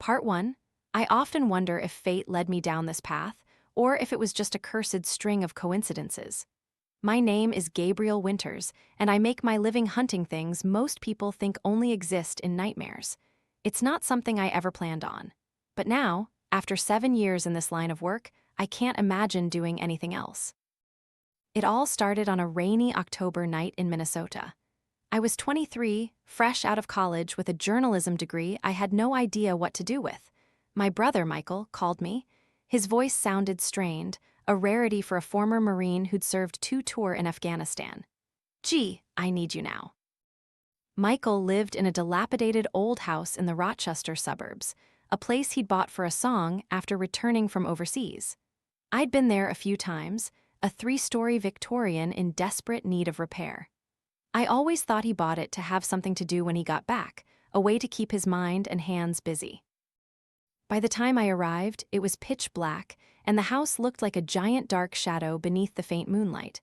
Part 1. I often wonder if fate led me down this path, or if it was just a cursed string of coincidences. My name is Gabriel Winters, and I make my living hunting things most people think only exist in nightmares. It's not something I ever planned on. But now, after 7 years in this line of work, I can't imagine doing anything else. It all started on a rainy October night in Minnesota. I was 23, fresh out of college with a journalism degree I had no idea what to do with. My brother, Michael, called me. His voice sounded strained, a rarity for a former Marine who'd served 2 tours in Afghanistan. "Gee, I need you now." Michael lived in a dilapidated old house in the Rochester suburbs, a place he'd bought for a song after returning from overseas. I'd been there a few times, a 3-story Victorian in desperate need of repair. I always thought he bought it to have something to do when he got back, a way to keep his mind and hands busy. By the time I arrived, it was pitch black, and the house looked like a giant dark shadow beneath the faint moonlight.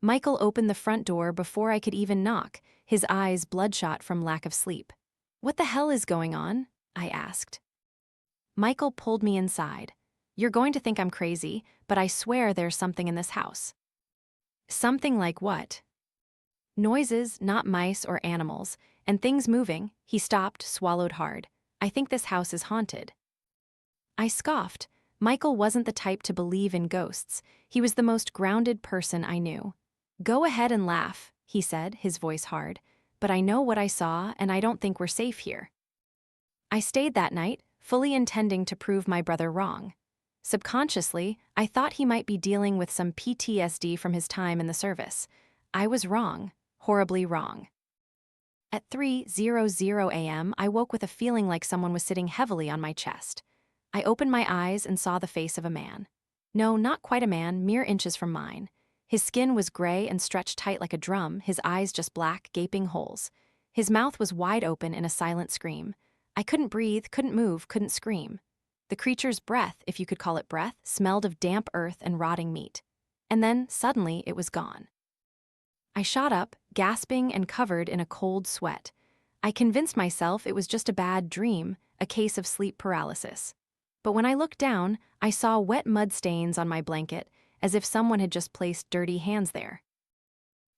Michael opened the front door before I could even knock, his eyes bloodshot from lack of sleep. "What the hell is going on?" I asked. Michael pulled me inside. "You're going to think I'm crazy, but I swear there's something in this house." "Something like what?" "Noises, not mice or animals, and things moving." He stopped, swallowed hard. "I think this house is haunted." I scoffed. Michael wasn't the type to believe in ghosts. He was the most grounded person I knew. "Go ahead and laugh," he said, his voice hard, "but I know what I saw, and I don't think we're safe here." I stayed that night, fully intending to prove my brother wrong. Subconsciously, I thought he might be dealing with some PTSD from his time in the service. I was wrong, horribly wrong. At 3:00 a.m., I woke with a feeling like someone was sitting heavily on my chest. I opened my eyes and saw the face of a man. No, not quite a man, mere inches from mine. His skin was gray and stretched tight like a drum, his eyes just black, gaping holes. His mouth was wide open in a silent scream. I couldn't breathe, couldn't move, couldn't scream. The creature's breath, if you could call it breath, smelled of damp earth and rotting meat. And then, suddenly, it was gone. I shot up, gasping and covered in a cold sweat. I convinced myself it was just a bad dream, a case of sleep paralysis. But when I looked down, I saw wet mud stains on my blanket, as if someone had just placed dirty hands there.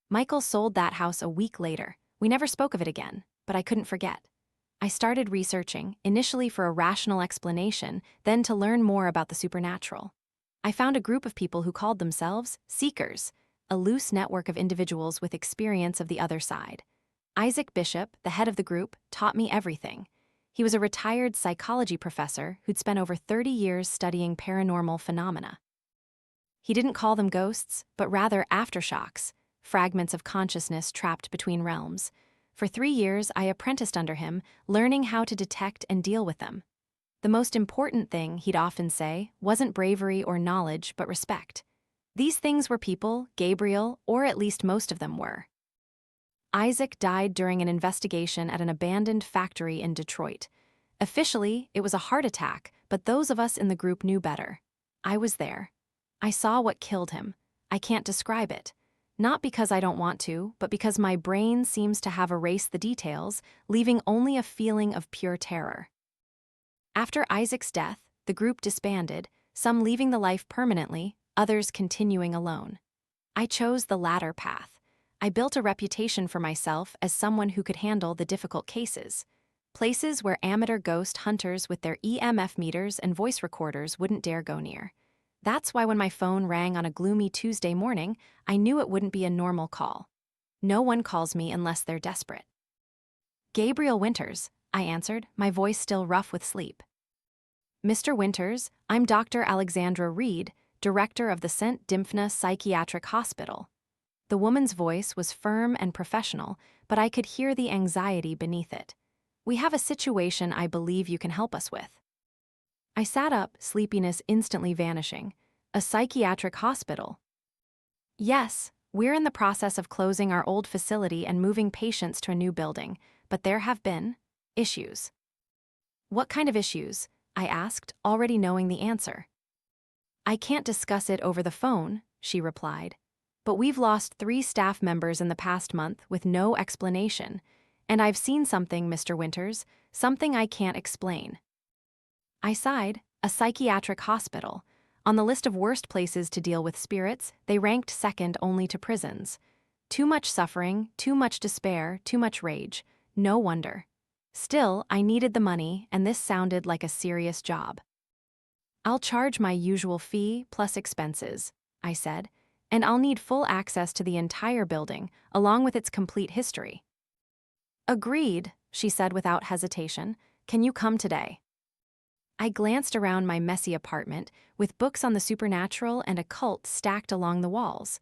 Michael sold that house a week later. We never spoke of it again, but I couldn't forget. I started researching, initially for a rational explanation, then to learn more about the supernatural. I found a group of people who called themselves Seekers, a loose network of individuals with experience of the other side. Isaac Bishop, the head of the group, taught me everything. He was a retired psychology professor who'd spent over 30 years studying paranormal phenomena. He didn't call them ghosts, but rather aftershocks, fragments of consciousness trapped between realms. For 3 years, I apprenticed under him, learning how to detect and deal with them. The most important thing, he'd often say, wasn't bravery or knowledge, but respect. These things were people, Gabriel, or at least most of them were. Isaac died during an investigation at an abandoned factory in Detroit. Officially, it was a heart attack, but those of us in the group knew better. I was there. I saw what killed him. I can't describe it. Not because I don't want to, but because my brain seems to have erased the details, leaving only a feeling of pure terror. After Isaac's death, the group disbanded, some leaving the life permanently, others continuing alone. I chose the latter path. I built a reputation for myself as someone who could handle the difficult cases. Places where amateur ghost hunters with their EMF meters and voice recorders wouldn't dare go near. That's why when my phone rang on a gloomy Tuesday morning, I knew it wouldn't be a normal call. No one calls me unless they're desperate. "Gabriel Winters," I answered, my voice still rough with sleep. "Mr. Winters, I'm Dr. Alexandra Reed, director of the St. Dymphna Psychiatric Hospital." The woman's voice was firm and professional, but I could hear the anxiety beneath it. "We have a situation I believe you can help us with." I sat up, sleepiness instantly vanishing. "A psychiatric hospital?" "Yes, we're in the process of closing our old facility and moving patients to a new building, but there have been issues." "What kind of issues?" I asked, already knowing the answer. "I can't discuss it over the phone," she replied. "But we've lost 3 staff members in the past month with no explanation. And I've seen something, Mr. Winters, something I can't explain." I sighed. A psychiatric hospital. On the list of worst places to deal with spirits, they ranked second only to prisons. Too much suffering, too much despair, too much rage. No wonder. Still, I needed the money, and this sounded like a serious job. "I'll charge my usual fee plus expenses," I said, "and I'll need full access to the entire building, along with its complete history." "Agreed," she said without hesitation. "Can you come today?" I glanced around my messy apartment, with books on the supernatural and occult stacked along the walls.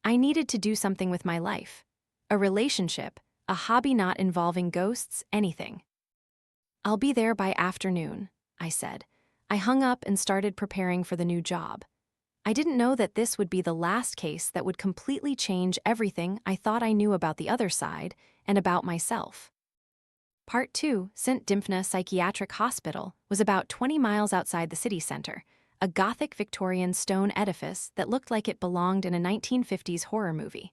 I needed to do something with my life. A relationship, a hobby not involving ghosts, anything. "I'll be there by afternoon," I said. I hung up and started preparing for the new job. I didn't know that this would be the last case that would completely change everything I thought I knew about the other side and about myself. Part 2, St. Dymphna Psychiatric Hospital, was about 20 miles outside the city center, a Gothic Victorian stone edifice that looked like it belonged in a 1950s horror movie.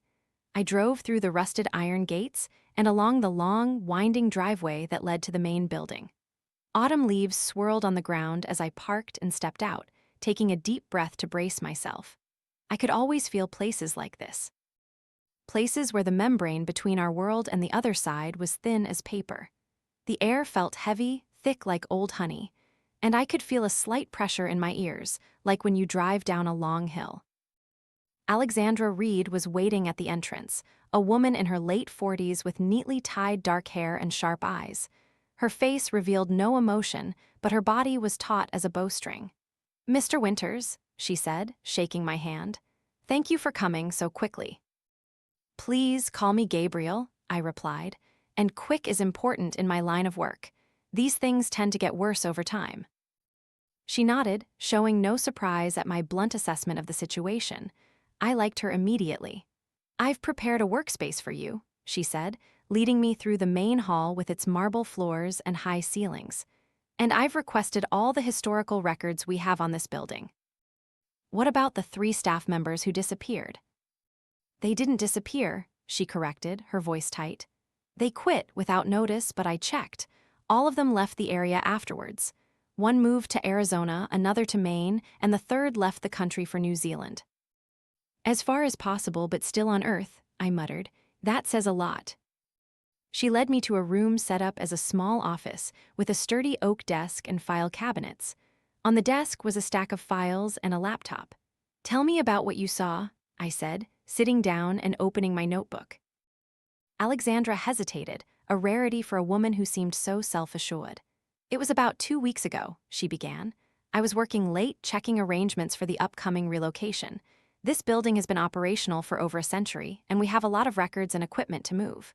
I drove through the rusted iron gates and along the long, winding driveway that led to the main building. Autumn leaves swirled on the ground as I parked and stepped out, taking a deep breath to brace myself. I could always feel places like this. Places where the membrane between our world and the other side was thin as paper. The air felt heavy, thick like old honey, and I could feel a slight pressure in my ears, like when you drive down a long hill. Alexandra Reed was waiting at the entrance, a woman in her late 40s with neatly tied dark hair and sharp eyes. Her face revealed no emotion, but her body was taut as a bowstring. "Mr. Winters," she said, shaking my hand. "Thank you for coming so quickly." "Please call me Gabriel," I replied, and quick is important in my line of work. These things tend to get worse over time. She nodded, showing no surprise at my blunt assessment of the situation. I liked her immediately. "I've prepared a workspace for you," she said, leading me through the main hall with its marble floors and high ceilings. "And I've requested all the historical records we have on this building." "What about the 3 staff members who disappeared?" "They didn't disappear," she corrected, her voice tight. "They quit without notice, but I checked. All of them left the area afterwards. One moved to Arizona, another to Maine, and the third left the country for New Zealand." "As far as possible, but still on Earth," I muttered. "That says a lot." She led me to a room set up as a small office, with a sturdy oak desk and file cabinets. On the desk was a stack of files and a laptop. "Tell me about what you saw," I said, sitting down and opening my notebook. Alexandra hesitated, a rarity for a woman who seemed so self-assured. "It was about 2 weeks ago," she began. "I was working late checking arrangements for the upcoming relocation. This building has been operational for over a century, and we have a lot of records and equipment to move."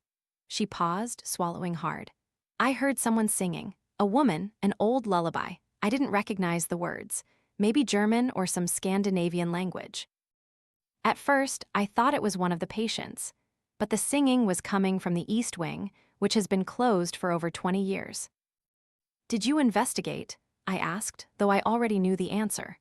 She paused, swallowing hard. "I heard someone singing. A woman, an old lullaby. I didn't recognize the words. Maybe German or some Scandinavian language. At first, I thought it was one of the patients, but the singing was coming from the East Wing, which has been closed for over 20 years. "Did you investigate?" I asked, though I already knew the answer.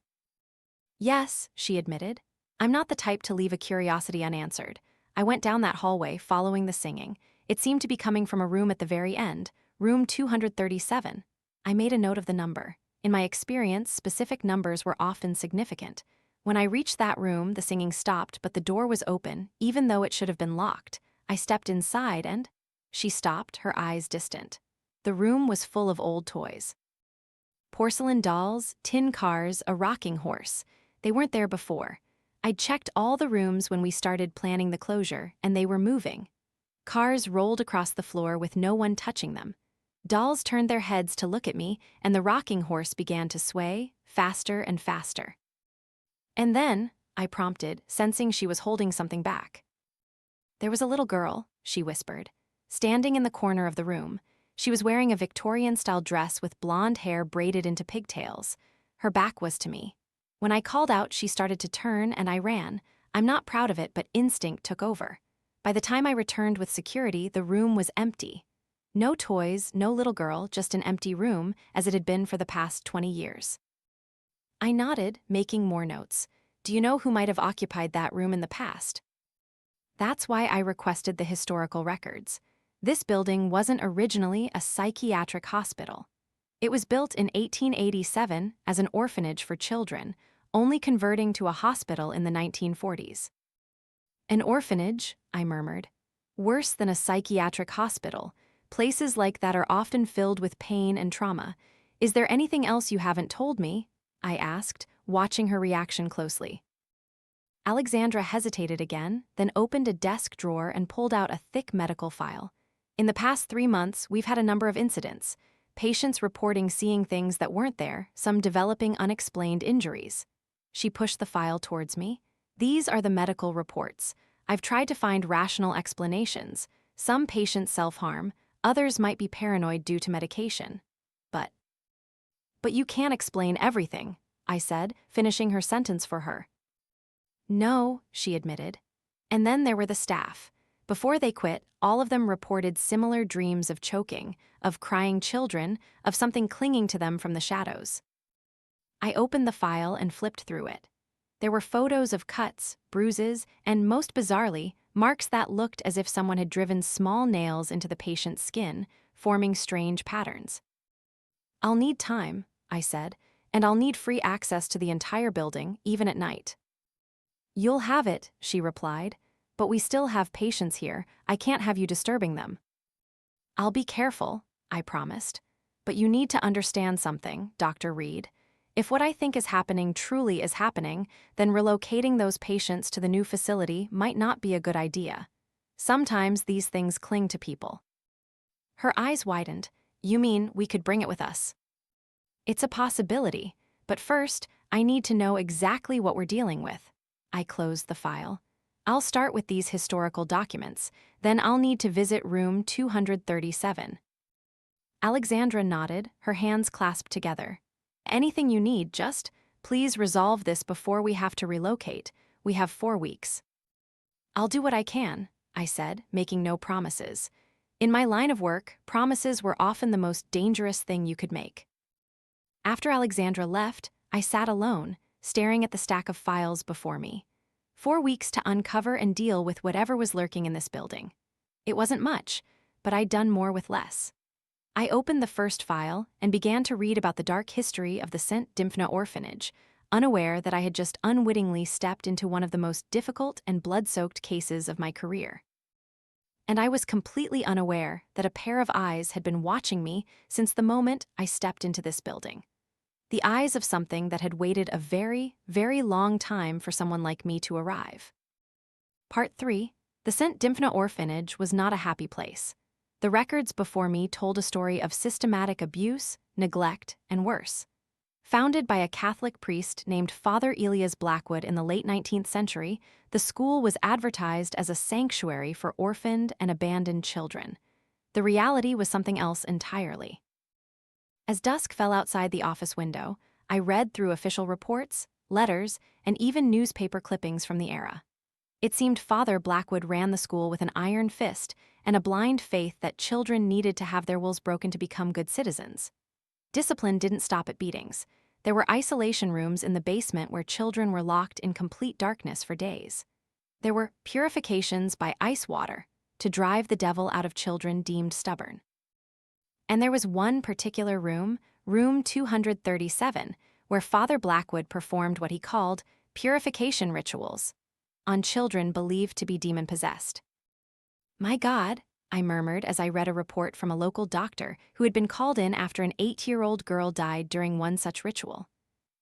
"Yes," she admitted. "I'm not the type to leave a curiosity unanswered. I went down that hallway, following the singing. It seemed to be coming from a room at the very end, room 237. I made a note of the number. In my experience, specific numbers were often significant. When I reached that room, the singing stopped, but the door was open, even though it should have been locked. I stepped inside and—" She stopped, her eyes distant. The room was full of old toys. Porcelain dolls, tin cars, a rocking horse. They weren't there before. I'd checked all the rooms when we started planning the closure, and they were moving. Cars rolled across the floor with no one touching them. Dolls turned their heads to look at me, and the rocking horse began to sway, faster and faster. "And then," I prompted, sensing she was holding something back. "There was a little girl," she whispered, standing in the corner of the room. She was wearing a Victorian-style dress with blonde hair braided into pigtails. Her back was to me. When I called out, she started to turn, and I ran. I'm not proud of it, but instinct took over. By the time I returned with security, the room was empty. No toys, no little girl, just an empty room, as it had been for the past 20 years. I nodded, making more notes. "Do you know who might have occupied that room in the past?" That's why I requested the historical records. This building wasn't originally a psychiatric hospital. It was built in 1887 as an orphanage for children, only converting to a hospital in the 1940s. An orphanage, I murmured. Worse than a psychiatric hospital. Places like that are often filled with pain and trauma. Is there anything else you haven't told me? I asked, watching her reaction closely. Alexandra hesitated again, then opened a desk drawer and pulled out a thick medical file. In the past 3 months, we've had a number of incidents. Patients reporting seeing things that weren't there, some developing unexplained injuries. She pushed the file towards me. These are the medical reports. I've tried to find rational explanations. Some patients self-harm, others might be paranoid due to medication. But you can't explain everything, I said, finishing her sentence for her. No, she admitted. And then there were the staff. Before they quit, all of them reported similar dreams of choking, of crying children, of something clinging to them from the shadows. I opened the file and flipped through it. There were photos of cuts, bruises, and most bizarrely, marks that looked as if someone had driven small nails into the patient's skin, forming strange patterns. I'll need time, I said, and I'll need free access to the entire building, even at night. You'll have it, she replied, but we still have patients here. I can't have you disturbing them. I'll be careful, I promised. But you need to understand something, Dr. Reed. If what I think is happening truly is happening, then relocating those patients to the new facility might not be a good idea. Sometimes these things cling to people. Her eyes widened. You mean we could bring it with us? It's a possibility, but first, I need to know exactly what we're dealing with. I closed the file. I'll start with these historical documents, then I'll need to visit room 237. Alexandra nodded, her hands clasped together. Anything you need, just please resolve this before we have to relocate. We have 4 weeks. I'll do what I can, I said, making no promises. In my line of work, promises were often the most dangerous thing you could make. After Alexandra left, I sat alone, staring at the stack of files before me. 4 weeks to uncover and deal with whatever was lurking in this building. It wasn't much, but I'd done more with less. I opened the first file and began to read about the dark history of the St. Dymphna orphanage, unaware that I had just unwittingly stepped into one of the most difficult and blood-soaked cases of my career. And I was completely unaware that a pair of eyes had been watching me since the moment I stepped into this building. The eyes of something that had waited a very, very long time for someone like me to arrive. Part 3. The St. Dymphna orphanage was not a happy place. The records before me told a story of systematic abuse, neglect, and worse. Founded by a Catholic priest named Father Elias Blackwood in the late 19th century, the school was advertised as a sanctuary for orphaned and abandoned children. The reality was something else entirely. As dusk fell outside the office window, I read through official reports, letters, and even newspaper clippings from the era. It seemed Father Blackwood ran the school with an iron fist and a blind faith that children needed to have their wills broken to become good citizens. Discipline didn't stop at beatings. There were isolation rooms in the basement where children were locked in complete darkness for days. There were purifications by ice water to drive the devil out of children deemed stubborn. And there was one particular room, room 237, where Father Blackwood performed what he called purification rituals on children believed to be demon-possessed. My God, I murmured as I read a report from a local doctor who had been called in after an 8-year-old girl died during one such ritual.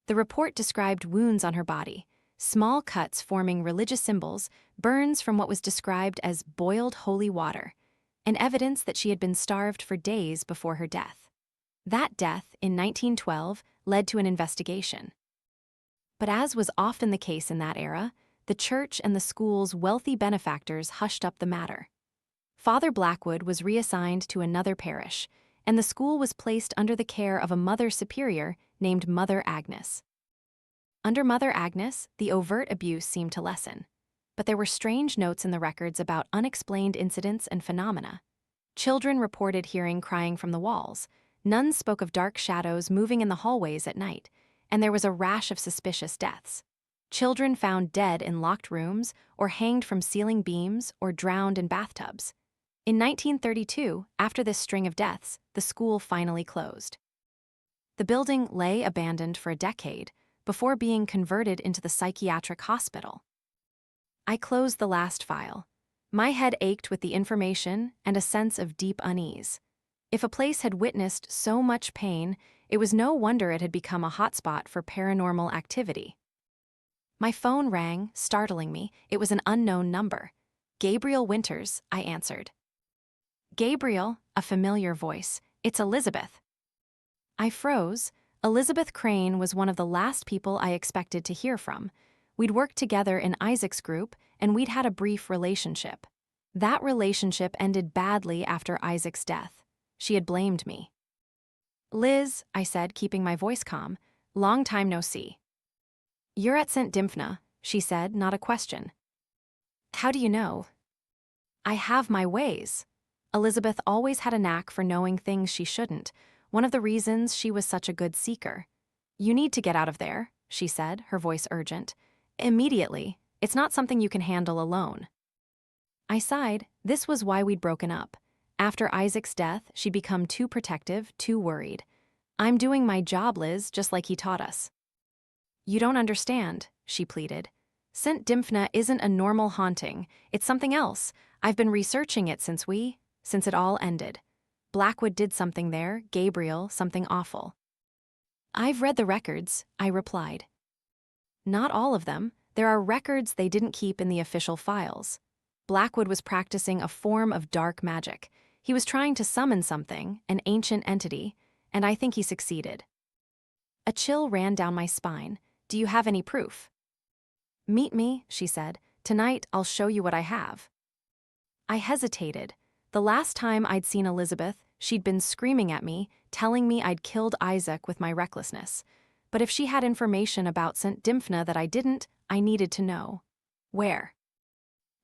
The report described wounds on her body, small cuts forming religious symbols, burns from what was described as boiled holy water, and evidence that she had been starved for days before her death. That death, in 1912, led to an investigation. But as was often the case in that era, the church and the school's wealthy benefactors hushed up the matter. Father Blackwood was reassigned to another parish, and the school was placed under the care of a Mother Superior named Mother Agnes. Under Mother Agnes, the overt abuse seemed to lessen, but there were strange notes in the records about unexplained incidents and phenomena. Children reported hearing crying from the walls, nuns spoke of dark shadows moving in the hallways at night, and there was a rash of suspicious deaths. Children found dead in locked rooms, or hanged from ceiling beams, or drowned in bathtubs. In 1932, after this string of deaths, the school finally closed. The building lay abandoned for a decade before being converted into the psychiatric hospital. I closed the last file. My head ached with the information and a sense of deep unease. If a place had witnessed so much pain, it was no wonder it had become a hotspot for paranormal activity. My phone rang, startling me. It was an unknown number. Gabriel Winters, I answered. Gabriel, a familiar voice. It's Elizabeth. I froze. Elizabeth Crane was one of the last people I expected to hear from. We'd worked together in Isaac's group, and we'd had a brief relationship. That relationship ended badly after Isaac's death. She had blamed me. Liz, I said, keeping my voice calm, long time no see. You're at St. Dymphna, she said, not a question. How do you know? I have my ways. Elizabeth always had a knack for knowing things she shouldn't, one of the reasons she was such a good seeker. You need to get out of there, she said, her voice urgent. Immediately. It's not something you can handle alone. I sighed. This was why we'd broken up. After Isaac's death, she'd become too protective, too worried. I'm doing my job, Liz, just like he taught us. You don't understand, she pleaded. St. Dymphna isn't a normal haunting. It's something else. I've been researching it since it all ended. Blackwood did something there, Gabriel, something awful. I've read the records, I replied. Not all of them. There are records they didn't keep in the official files. Blackwood was practicing a form of dark magic. He was trying to summon something, an ancient entity, and I think he succeeded. A chill ran down my spine. Do you have any proof? Meet me, she said. Tonight I'll show you what I have. I hesitated. The last time I'd seen Elizabeth, she'd been screaming at me, telling me I'd killed Isaac with my recklessness. But if she had information about St. Dymphna that I didn't, I needed to know. Where?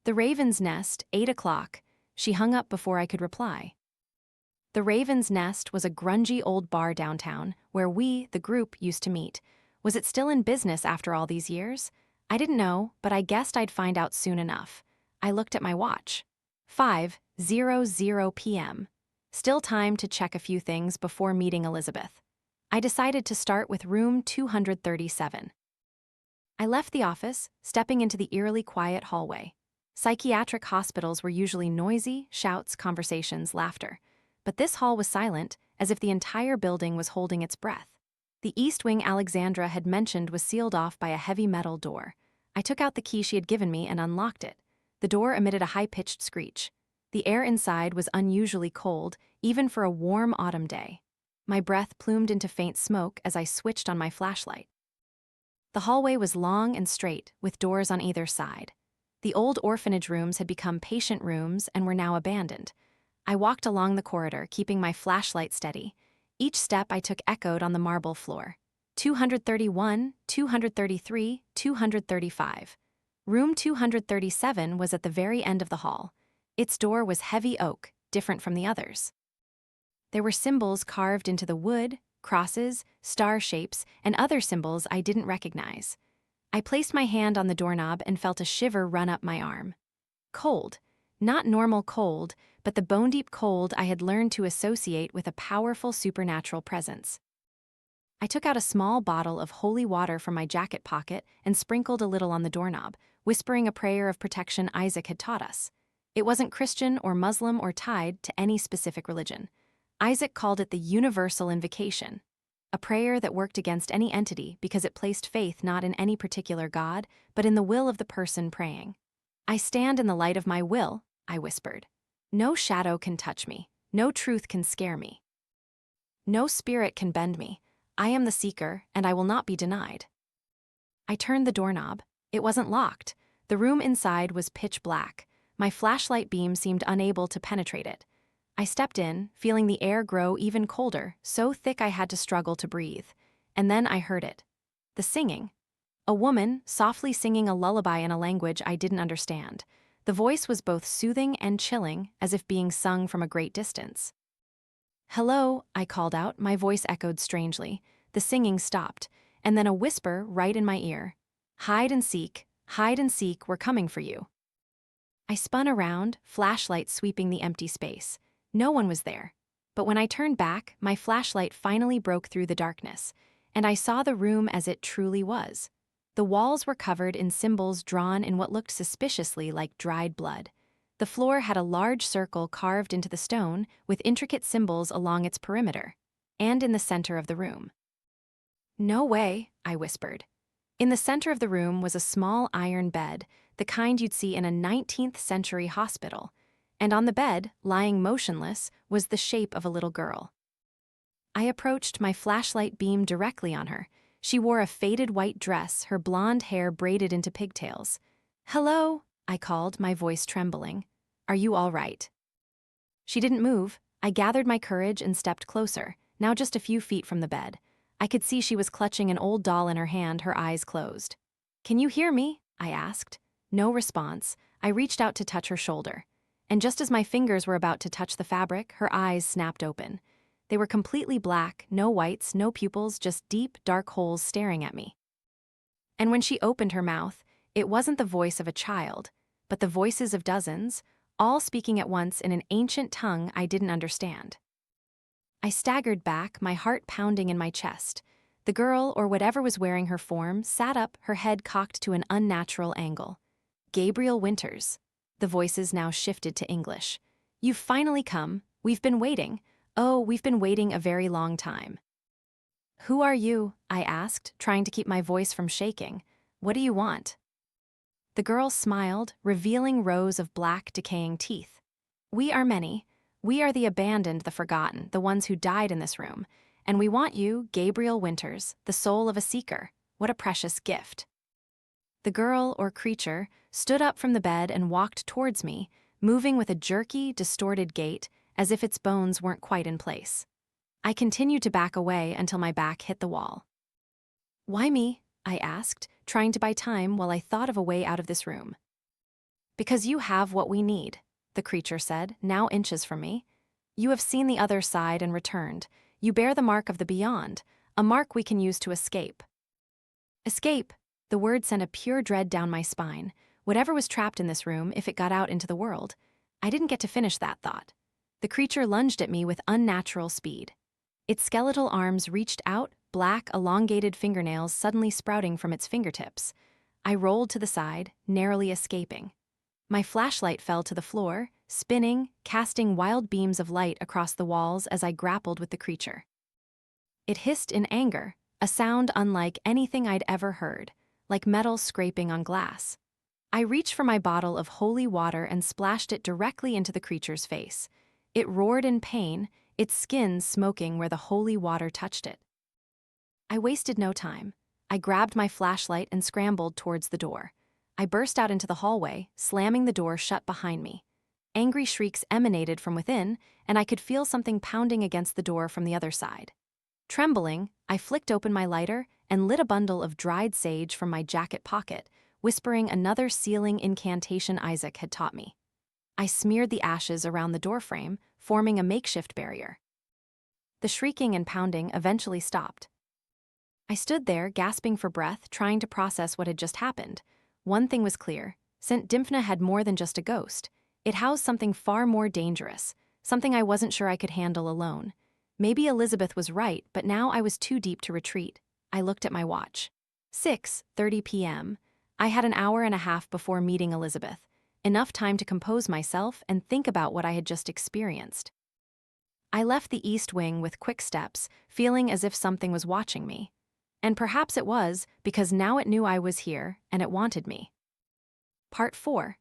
The Raven's Nest, 8 o'clock. She hung up before I could reply. The Raven's Nest was a grungy old bar downtown where we, the group, used to meet. Was it still in business after all these years? I didn't know, but I guessed I'd find out soon enough. I looked at my watch. 5:00 p.m. Still time to check a few things before meeting Elizabeth. I decided to start with room 237. I left the office, stepping into the eerily quiet hallway. Psychiatric hospitals were usually noisy, shouts, conversations, laughter. But this hall was silent, as if the entire building was holding its breath. The east wing Alexandra had mentioned was sealed off by a heavy metal door. I took out the key she had given me and unlocked it. The door emitted a high-pitched screech. The air inside was unusually cold, even for a warm autumn day. My breath plumed into faint smoke as I switched on my flashlight. The hallway was long and straight, with doors on either side. The old orphanage rooms had become patient rooms and were now abandoned. I walked along the corridor, keeping my flashlight steady. Each step I took echoed on the marble floor. 231, 233, 235. Room 237 was at the very end of the hall. Its door was heavy oak, different from the others. There were symbols carved into the wood, crosses, star shapes, and other symbols I didn't recognize. I placed my hand on the doorknob and felt a shiver run up my arm. Cold. Not normal cold, but the bone-deep cold I had learned to associate with a powerful supernatural presence. I took out a small bottle of holy water from my jacket pocket and sprinkled a little on the doorknob, whispering a prayer of protection Isaac had taught us. It wasn't Christian or Muslim or tied to any specific religion. Isaac called it the universal invocation, a prayer that worked against any entity because it placed faith not in any particular God, but in the will of the person praying. I stand in the light of my will, I whispered. No shadow can touch me. No truth can scare me. No spirit can bend me. I am the seeker, and I will not be denied. I turned the doorknob. It wasn't locked. The room inside was pitch black. My flashlight beam seemed unable to penetrate it. I stepped in, feeling the air grow even colder, so thick I had to struggle to breathe. And then I heard it. The singing. A woman, softly singing a lullaby in a language I didn't understand. The voice was both soothing and chilling, as if being sung from a great distance. Hello, I called out, my voice echoed strangely. The singing stopped, and then a whisper right in my ear. Hide and seek, we're coming for you. I spun around, flashlight sweeping the empty space. No one was there. But when I turned back, my flashlight finally broke through the darkness, and I saw the room as it truly was. The walls were covered in symbols drawn in what looked suspiciously like dried blood. The floor had a large circle carved into the stone with intricate symbols along its perimeter, and in the center of the room. "No way," I whispered. In the center of the room was a small iron bed, the kind you'd see in a 19th century hospital, and on the bed, lying motionless, was the shape of a little girl. I approached, my flashlight beamed directly on her. She wore a faded white dress, her blonde hair braided into pigtails. "Hello," I called, my voice trembling. "Are you all right?" She didn't move. I gathered my courage and stepped closer, now just a few feet from the bed. I could see she was clutching an old doll in her hand, her eyes closed. "Can you hear me?" I asked. No response. I reached out to touch her shoulder. And just as my fingers were about to touch the fabric, her eyes snapped open. They were completely black, no whites, no pupils, just deep, dark holes staring at me. And when she opened her mouth, it wasn't the voice of a child, but the voices of dozens, all speaking at once in an ancient tongue I didn't understand. I staggered back, my heart pounding in my chest. The girl, or whatever was wearing her form, sat up, her head cocked to an unnatural angle. "Gabriel Winters." The voices now shifted to English. "You've finally come. We've been waiting. Oh, we've been waiting a very long time." "Who are you?" I asked, trying to keep my voice from shaking. "What do you want?" The girl smiled, revealing rows of black, decaying teeth. "We are many. We are the abandoned, the forgotten, the ones who died in this room. And we want you, Gabriel Winters, the soul of a seeker. What a precious gift." The girl, or creature, stood up from the bed and walked towards me, moving with a jerky, distorted gait, as if its bones weren't quite in place. I continued to back away until my back hit the wall. "Why me?" I asked, trying to buy time while I thought of a way out of this room. "Because you have what we need," the creature said, now inches from me. "You have seen the other side and returned. You bear the mark of the beyond, a mark we can use to escape." Escape! The word sent a pure dread down my spine. Whatever was trapped in this room, if it got out into the world. I didn't get to finish that thought. The creature lunged at me with unnatural speed. Its skeletal arms reached out, black, elongated fingernails suddenly sprouting from its fingertips. I rolled to the side, narrowly escaping. My flashlight fell to the floor, spinning, casting wild beams of light across the walls as I grappled with the creature. It hissed in anger, a sound unlike anything I'd ever heard, like metal scraping on glass. I reached for my bottle of holy water and splashed it directly into the creature's face. It roared in pain, its skin smoking where the holy water touched it. I wasted no time. I grabbed my flashlight and scrambled towards the door. I burst out into the hallway, slamming the door shut behind me. Angry shrieks emanated from within, and I could feel something pounding against the door from the other side. Trembling, I flicked open my lighter and lit a bundle of dried sage from my jacket pocket, whispering another sealing incantation Isaac had taught me. I smeared the ashes around the doorframe, forming a makeshift barrier. The shrieking and pounding eventually stopped. I stood there, gasping for breath, trying to process what had just happened. One thing was clear: St. Dymphna had more than just a ghost. It housed something far more dangerous, something I wasn't sure I could handle alone. Maybe Elizabeth was right, but now I was too deep to retreat. I looked at my watch. 6:30 p.m. I had an hour and a half before meeting Elizabeth, enough time to compose myself and think about what I had just experienced. I left the East Wing with quick steps, feeling as if something was watching me. And perhaps it was, because now it knew I was here, and it wanted me. Part 4.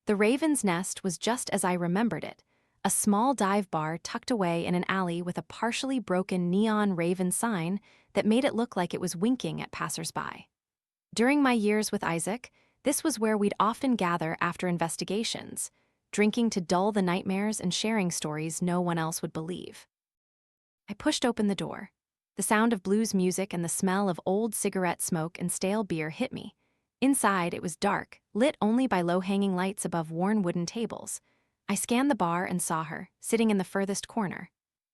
The Raven's Nest was just as I remembered it, a small dive bar tucked away in an alley with a partially broken neon raven sign that made it look like it was winking at passersby. During my years with Isaac, this was where we'd often gather after investigations, drinking to dull the nightmares and sharing stories no one else would believe. I pushed open the door. The sound of blues music and the smell of old cigarette smoke and stale beer hit me. Inside, it was dark, lit only by low-hanging lights above worn wooden tables. I scanned the bar and saw her, sitting in the furthest corner.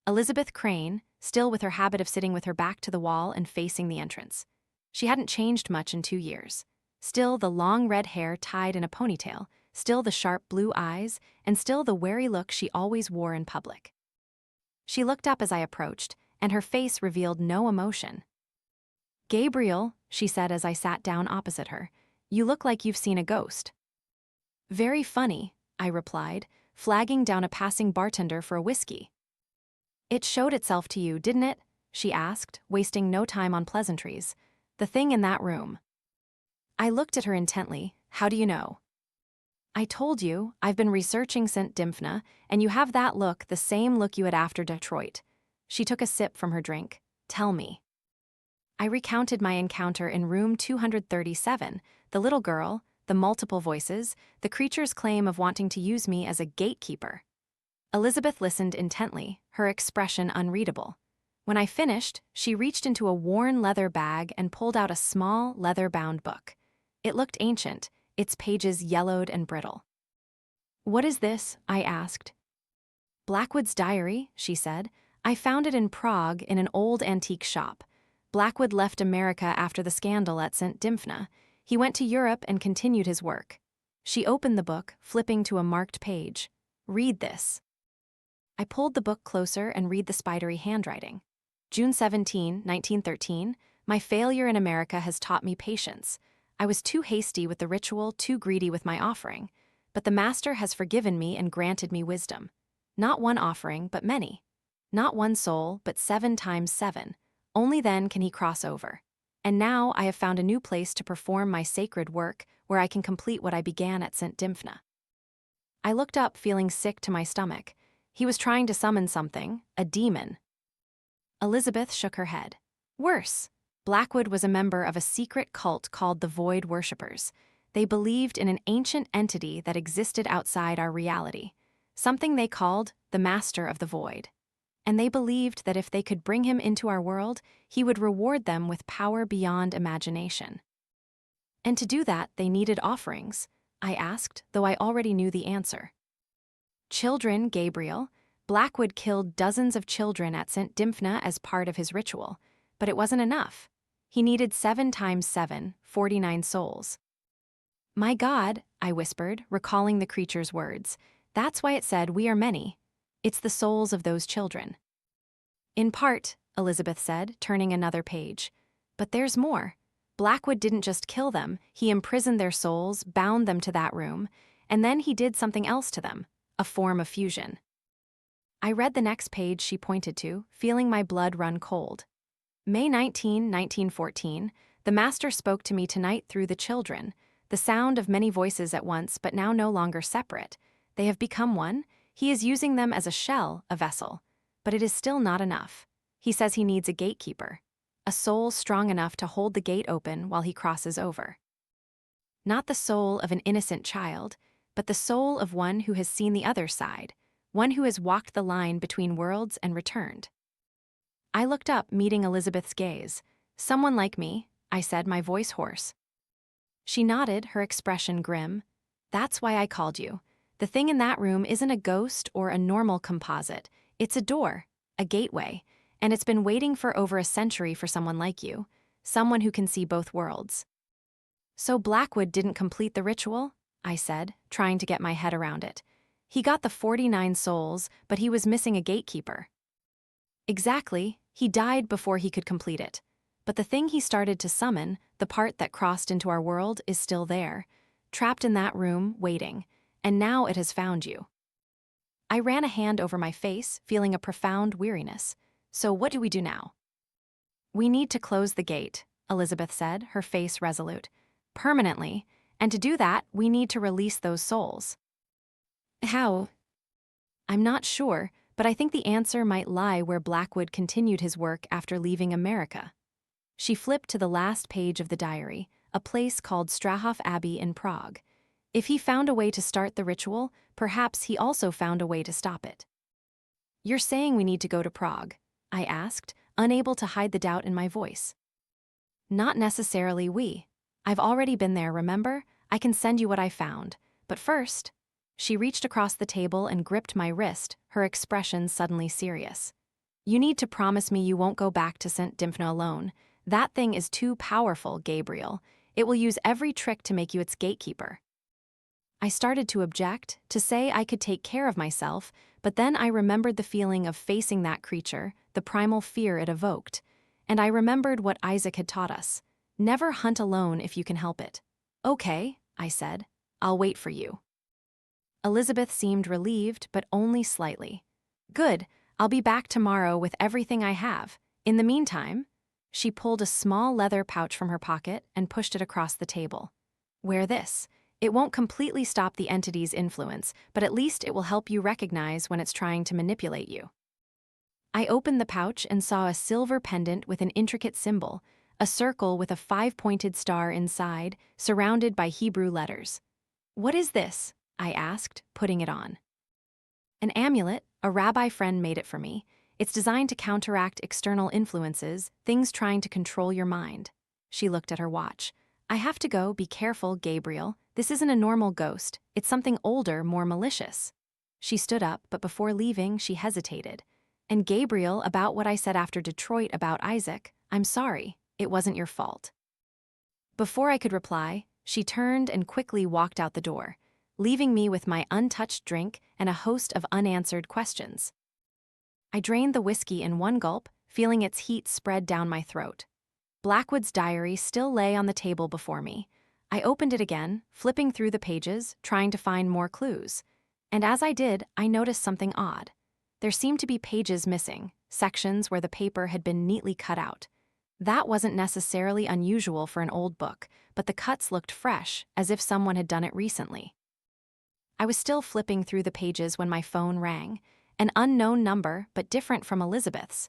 Elizabeth Crane, still with her habit of sitting with her back to the wall and facing the entrance. She hadn't changed much in 2 years. Still the long red hair tied in a ponytail, still the sharp blue eyes, and still the wary look she always wore in public. She looked up as I approached, and her face revealed no emotion. "Gabriel," she said as I sat down opposite her, "you look like you've seen a ghost." "Very funny," I replied, flagging down a passing bartender for a whiskey. "It showed itself to you, didn't it?" she asked, wasting no time on pleasantries. "The thing in that room." I looked at her intently. "How do you know?" "I told you, I've been researching St. Dymphna, and you have that look, the same look you had after Detroit." She took a sip from her drink. "Tell me." I recounted my encounter in room 237, the little girl, the multiple voices, the creature's claim of wanting to use me as a gatekeeper. Elizabeth listened intently, her expression unreadable. When I finished, she reached into a worn leather bag and pulled out a small, leather-bound book. It looked ancient, its pages yellowed and brittle. "What is this?" I asked. "Blackwood's diary," she said. "I found it in Prague in an old antique shop. Blackwood left America after the scandal at St. Dymphna. He went to Europe and continued his work." She opened the book, flipping to a marked page. "Read this." I pulled the book closer and read the spidery handwriting. "June 17, 1913, my failure in America has taught me patience. I was too hasty with the ritual, too greedy with my offering. But the Master has forgiven me and granted me wisdom. Not one offering, but many. Not one soul, but 7 times 7. Only then can he cross over. And now I have found a new place to perform my sacred work where I can complete what I began at St. Dymphna." I looked up, feeling sick to my stomach. He was trying to summon something, a demon. Elizabeth shook her head. "Worse. Blackwood was a member of a secret cult called the Void Worshippers. They believed in an ancient entity that existed outside our reality, something they called the Master of the Void. And they believed that if they could bring him into our world, he would reward them with power beyond imagination. And to do that, they needed offerings," I asked, though I already knew the answer. "Children, Gabriel. Blackwood killed dozens of children at St. Dymphna as part of his ritual, but it wasn't enough. He needed 7 times 7, 49 souls." "My God," I whispered, recalling the creature's words. "That's why it said we are many. It's the souls of those children." "In part," Elizabeth said, turning another page. "But there's more. Blackwood didn't just kill them, he imprisoned their souls, bound them to that room, and then he did something else to them, a form of fusion." I read the next page she pointed to, feeling my blood run cold. "May 19, 1914, the Master spoke to me tonight through the children, the sound of many voices at once, but now no longer separate. They have become one. He is using them as a shell, a vessel. But it is still not enough. He says he needs a gatekeeper, a soul strong enough to hold the gate open while he crosses over. Not the soul of an innocent child, but the soul of one who has seen the other side, one who has walked the line between worlds and returned." I looked up, meeting Elizabeth's gaze. "Someone like me," I said, my voice hoarse. She nodded, her expression grim. "That's why I called you. The thing in that room isn't a ghost or a normal composite. It's a door, a gateway, and it's been waiting for over a century for someone like you, someone who can see both worlds." "So Blackwood didn't complete the ritual?" I said, trying to get my head around it. "He got the 49 souls, but he was missing a gatekeeper." "Exactly. He died before he could complete it. But the thing he started to summon, the part that crossed into our world, is still there, trapped in that room, waiting, and now it has found you." I ran a hand over my face, feeling a profound weariness. "So what do we do now?" "We need to close the gate," Elizabeth said, her face resolute. "Permanently, and to do that, we need to release those souls." "How?" "I'm not sure, but I think the answer might lie where Blackwood continued his work after leaving America." She flipped to the last page of the diary, a place called Strahov Abbey in Prague. If he found a way to start the ritual, perhaps he also found a way to stop it. "You're saying we need to go to Prague?" I asked, unable to hide the doubt in my voice. "Not necessarily we. I've already been there, remember? I can send you what I found. But first..." She reached across the table and gripped my wrist, her expression suddenly serious. "You need to promise me you won't go back to St. Dymphna alone. That thing is too powerful, Gabriel. It will use every trick to make you its gatekeeper." I started to object, to say I could take care of myself, but then I remembered the feeling of facing that creature, the primal fear it evoked. And I remembered what Isaac had taught us. Never hunt alone if you can help it. Okay, I said. I'll wait for you. Elizabeth seemed relieved, but only slightly. Good, I'll be back tomorrow with everything I have. In the meantime, she pulled a small leather pouch from her pocket and pushed it across the table. Wear this. It won't completely stop the entity's influence, but at least it will help you recognize when it's trying to manipulate you. I opened the pouch and saw a silver pendant with an intricate symbol, a circle with a 5-pointed star inside, surrounded by Hebrew letters. What is this? I asked, putting it on. An amulet. A rabbi friend made it for me. It's designed to counteract external influences, things trying to control your mind. She looked at her watch. I have to go, be careful, Gabriel. This isn't a normal ghost. It's something older, more malicious. She stood up, but before leaving, she hesitated. And Gabriel, about what I said after Detroit about Isaac, I'm sorry. It wasn't your fault. Before I could reply, she turned and quickly walked out the door, leaving me with my untouched drink and a host of unanswered questions. I drained the whiskey in one gulp, feeling its heat spread down my throat. Blackwood's diary still lay on the table before me. I opened it again, flipping through the pages, trying to find more clues. And as I did, I noticed something odd. There seemed to be pages missing, sections where the paper had been neatly cut out. That wasn't necessarily unusual for an old book, but the cuts looked fresh, as if someone had done it recently. I was still flipping through the pages when my phone rang. An unknown number, but different from Elizabeth's.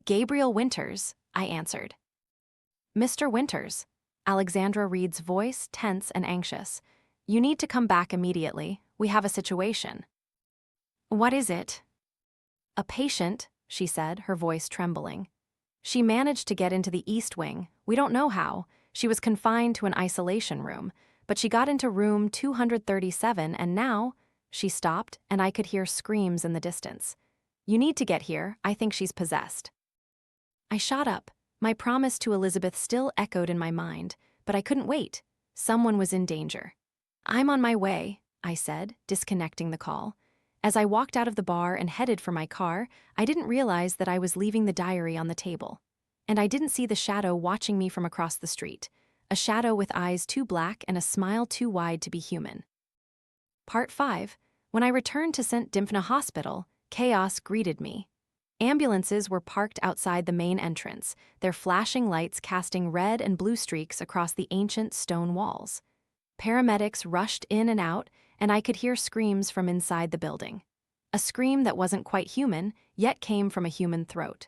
Gabriel Winters, I answered. Mr. Winters. Alexandra Reed's voice, tense and anxious. You need to come back immediately. We have a situation. What is it? A patient, she said, her voice trembling. She managed to get into the East Wing. We don't know how. She was confined to an isolation room, but she got into room 237 and now... She stopped, and I could hear screams in the distance. You need to get here. I think she's possessed. I shot up. My promise to Elizabeth still echoed in my mind, but I couldn't wait. Someone was in danger. I'm on my way, I said, disconnecting the call. As I walked out of the bar and headed for my car, I didn't realize that I was leaving the diary on the table. And I didn't see the shadow watching me from across the street, a shadow with eyes too black and a smile too wide to be human. Part 5. When I returned to St. Dymphna Hospital, chaos greeted me. Ambulances were parked outside the main entrance, their flashing lights casting red and blue streaks across the ancient stone walls. Paramedics rushed in and out, and I could hear screams from inside the building. A scream that wasn't quite human, yet came from a human throat.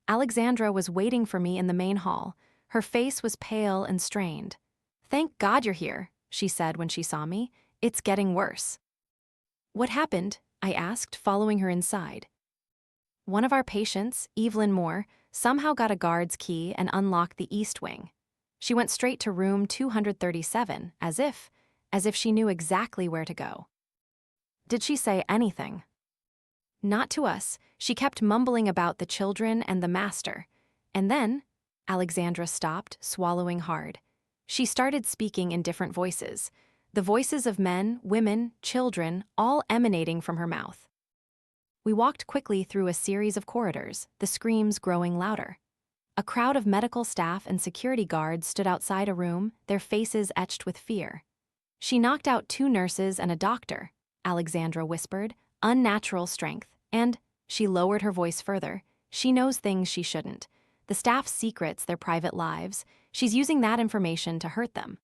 Alexandra was waiting for me in the main hall. Her face was pale and strained. Thank God you're here, she said when she saw me. It's getting worse. What happened? I asked, following her inside. One of our patients, Evelyn Moore, somehow got a guard's key and unlocked the East Wing. She went straight to room 237, as if she knew exactly where to go. Did she say anything? Not to us. She kept mumbling about the children and the master. And then, Alexandra stopped, swallowing hard. She started speaking in different voices. The voices of men, women, children, all emanating from her mouth. We walked quickly through a series of corridors, the screams growing louder. A crowd of medical staff and security guards stood outside a room, their faces etched with fear. She knocked out 2 nurses and a doctor, Alexandra whispered, unnatural strength, and, she lowered her voice further, she knows things she shouldn't. The staff's secrets, their private lives, she's using that information to hurt them.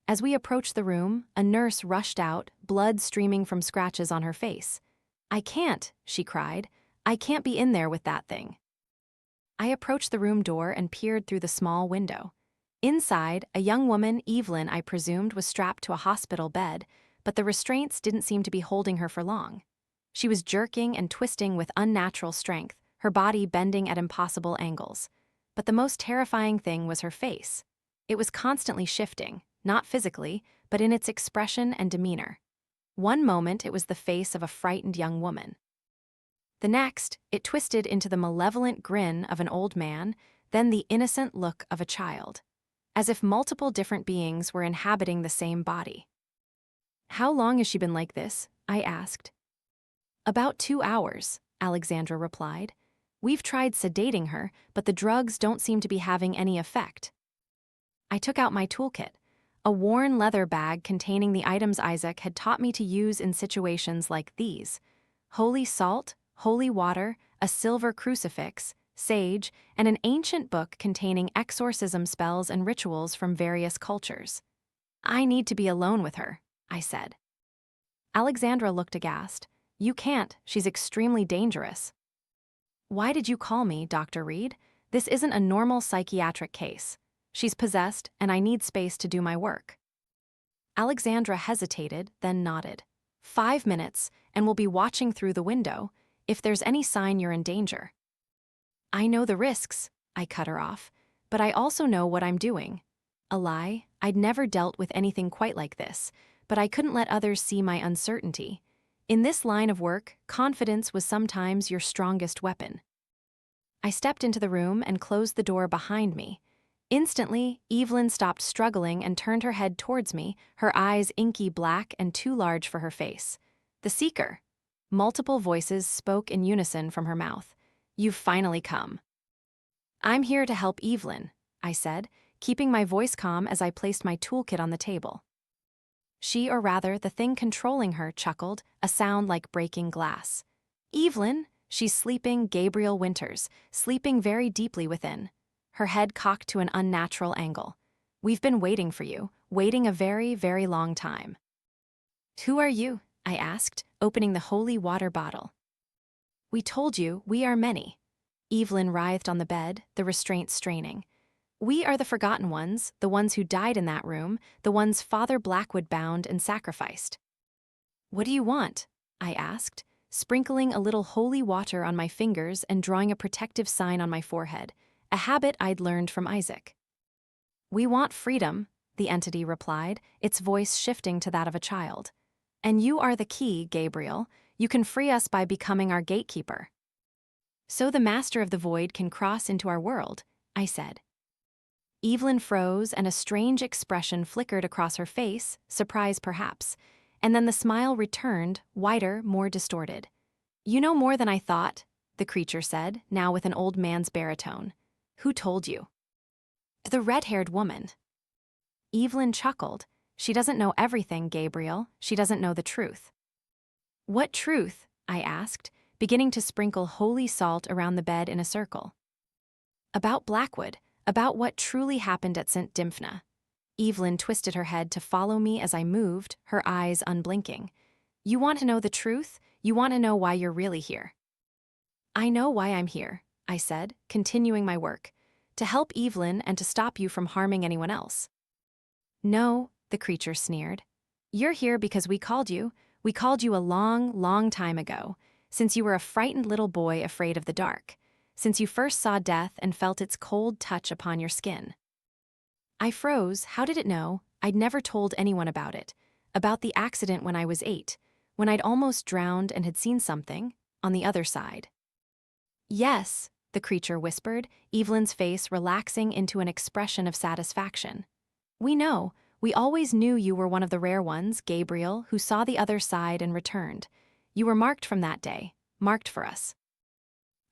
As we approached the room, a nurse rushed out, blood streaming from scratches on her face. I can't, she cried. I can't be in there with that thing. I approached the room door and peered through the small window. Inside, a young woman, Evelyn, I presumed, was strapped to a hospital bed, but the restraints didn't seem to be holding her for long. She was jerking and twisting with unnatural strength, her body bending at impossible angles. But the most terrifying thing was her face. It was constantly shifting, not physically, but in its expression and demeanor. One moment it was the face of a frightened young woman. The next, it twisted into the malevolent grin of an old man, then the innocent look of a child, as if multiple different beings were inhabiting the same body. How long has she been like this? I asked. About 2 hours, Alexandra replied. We've tried sedating her, but the drugs don't seem to be having any effect. I took out my toolkit, a worn leather bag containing the items Isaac had taught me to use in situations like these: holy salt, holy water, a silver crucifix, sage, and an ancient book containing exorcism spells and rituals from various cultures. I need to be alone with her, I said. Alexandra looked aghast. You can't, she's extremely dangerous. Why did you call me, Dr. Reed? This isn't a normal psychiatric case. She's possessed, and I need space to do my work. Alexandra hesitated, then nodded. 5 minutes, and we'll be watching through the window, if there's any sign you're in danger. I know the risks, I cut her off, but I also know what I'm doing. A lie, I'd never dealt with anything quite like this, but I couldn't let others see my uncertainty. In this line of work, confidence was sometimes your strongest weapon. I stepped into the room and closed the door behind me. Instantly, Evelyn stopped struggling and turned her head towards me, her eyes inky black and too large for her face. The Seeker. Multiple voices spoke in unison from her mouth. You've finally come. I'm here to help Evelyn, I said, keeping my voice calm as I placed my toolkit on the table. She, or rather, the thing controlling her, chuckled, a sound like breaking glass. Evelyn, she's sleeping, Gabriel Winters, sleeping very deeply within. Her head cocked to an unnatural angle. We've been waiting for you, waiting a very, very long time. Who are you? I asked, opening the holy water bottle. We told you, we are many. Evelyn writhed on the bed, the restraint straining. We are the forgotten ones, the ones who died in that room, the ones Father Blackwood bound and sacrificed. What do you want? I asked, sprinkling a little holy water on my fingers and drawing a protective sign on my forehead, a habit I'd learned from Isaac. We want freedom, the entity replied, its voice shifting to that of a child. And you are the key, Gabriel. You can free us by becoming our gatekeeper. So the master of the void can cross into our world, I said. Evelyn froze and a strange expression flickered across her face, surprise perhaps, and then the smile returned, wider, more distorted. You know more than I thought, the creature said, now with an old man's baritone. Who told you? The red-haired woman. Evelyn chuckled. She doesn't know everything, Gabriel. She doesn't know the truth. What truth? I asked, beginning to sprinkle holy salt around the bed in a circle. About Blackwood. About what truly happened at St. Dymphna. Evelyn twisted her head to follow me as I moved, her eyes unblinking. You want to know the truth? You want to know why you're really here? I know why I'm here, I said, continuing my work. To help Evelyn and to stop you from harming anyone else. No, the creature sneered. You're here because we called you. We called you a long, long time ago, since you were a frightened little boy afraid of the dark. Since you first saw death and felt its cold touch upon your skin. I froze. How did it know? I'd never told anyone about it. About the accident when I was 8, when I'd almost drowned and had seen something on the other side. Yes, the creature whispered, Evelyn's face relaxing into an expression of satisfaction. We know. We always knew you were one of the rare ones, Gabriel, who saw the other side and returned. You were marked from that day, marked for us.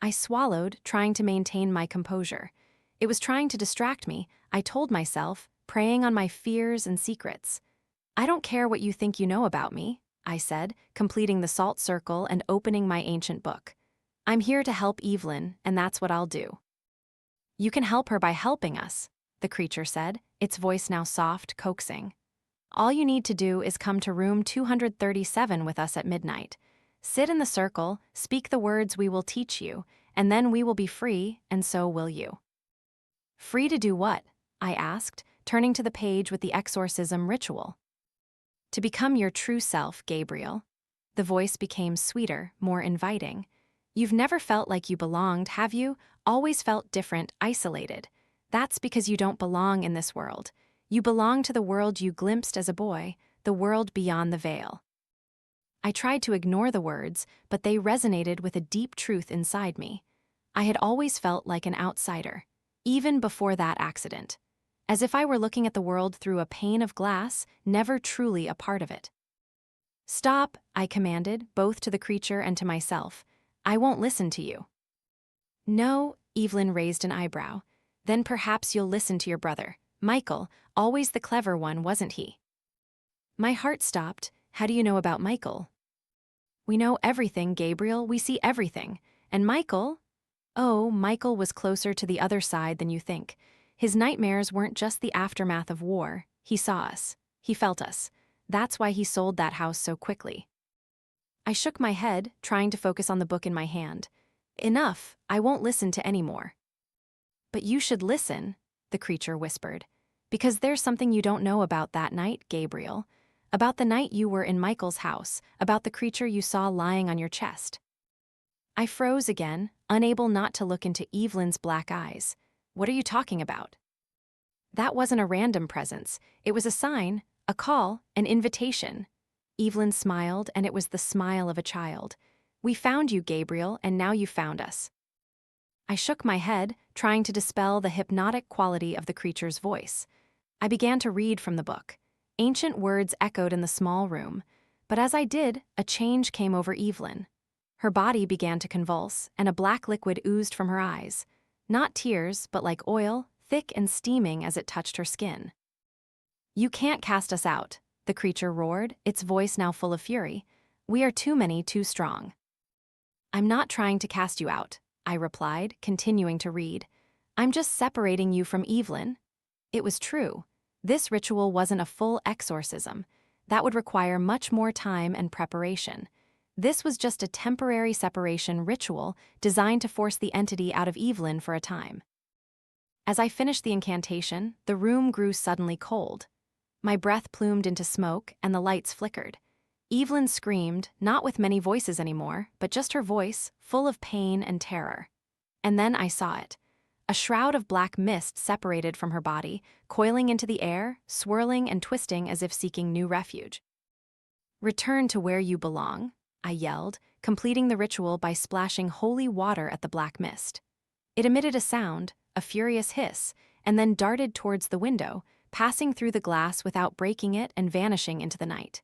I swallowed, trying to maintain my composure. It was trying to distract me, I told myself, preying on my fears and secrets. I don't care what you think you know about me, I said, completing the salt circle and opening my ancient book. I'm here to help Evelyn, and that's what I'll do. You can help her by helping us, the creature said, its voice now soft, coaxing. All you need to do is come to room 237 with us at midnight. Sit in the circle, speak the words we will teach you, and then we will be free, and so will you. Free to do what? I asked, turning to the page with the exorcism ritual. To become your true self, Gabriel. The voice became sweeter, more inviting. You've never felt like you belonged, have you? Always felt different, isolated. That's because you don't belong in this world. You belong to the world you glimpsed as a boy, the world beyond the veil. I tried to ignore the words, but they resonated with a deep truth inside me. I had always felt like an outsider, even before that accident, as if I were looking at the world through a pane of glass, never truly a part of it. "Stop," I commanded, both to the creature and to myself. "I won't listen to you." "No," Evelyn raised an eyebrow. "Then perhaps you'll listen to your brother. Michael, always the clever one, wasn't he?" My heart stopped. "How do you know about Michael?" "We know everything, Gabriel. We see everything. And Michael? Oh, Michael was closer to the other side than you think. His nightmares weren't just the aftermath of war. He saw us. He felt us. That's why he sold that house so quickly." I shook my head, trying to focus on the book in my hand. "Enough. I won't listen to any more." "But you should listen," the creature whispered. "Because there's something you don't know about that night, Gabriel. About the night you were in Michael's house, about the creature you saw lying on your chest." I froze again, unable not to look into Evelyn's black eyes. "What are you talking about?" "That wasn't a random presence. It was a sign, a call, an invitation." Evelyn smiled, and it was the smile of a child. "We found you, Gabriel, and now you found us." I shook my head, trying to dispel the hypnotic quality of the creature's voice. I began to read from the book. Ancient words echoed in the small room, but as I did, a change came over Evelyn. Her body began to convulse, and a black liquid oozed from her eyes. Not tears, but like oil, thick and steaming as it touched her skin. "You can't cast us out," the creature roared, its voice now full of fury. "We are too many, too strong." "I'm not trying to cast you out," I replied, continuing to read. "I'm just separating you from Evelyn." It was true. This ritual wasn't a full exorcism. That would require much more time and preparation. This was just a temporary separation ritual designed to force the entity out of Evelyn for a time. As I finished the incantation, the room grew suddenly cold. My breath plumed into smoke, and the lights flickered. Evelyn screamed, not with many voices anymore, but just her voice, full of pain and terror. And then I saw it. A shroud of black mist separated from her body, coiling into the air, swirling and twisting as if seeking new refuge. "Return to where you belong," I yelled, completing the ritual by splashing holy water at the black mist. It emitted a sound, a furious hiss, and then darted towards the window, passing through the glass without breaking it and vanishing into the night.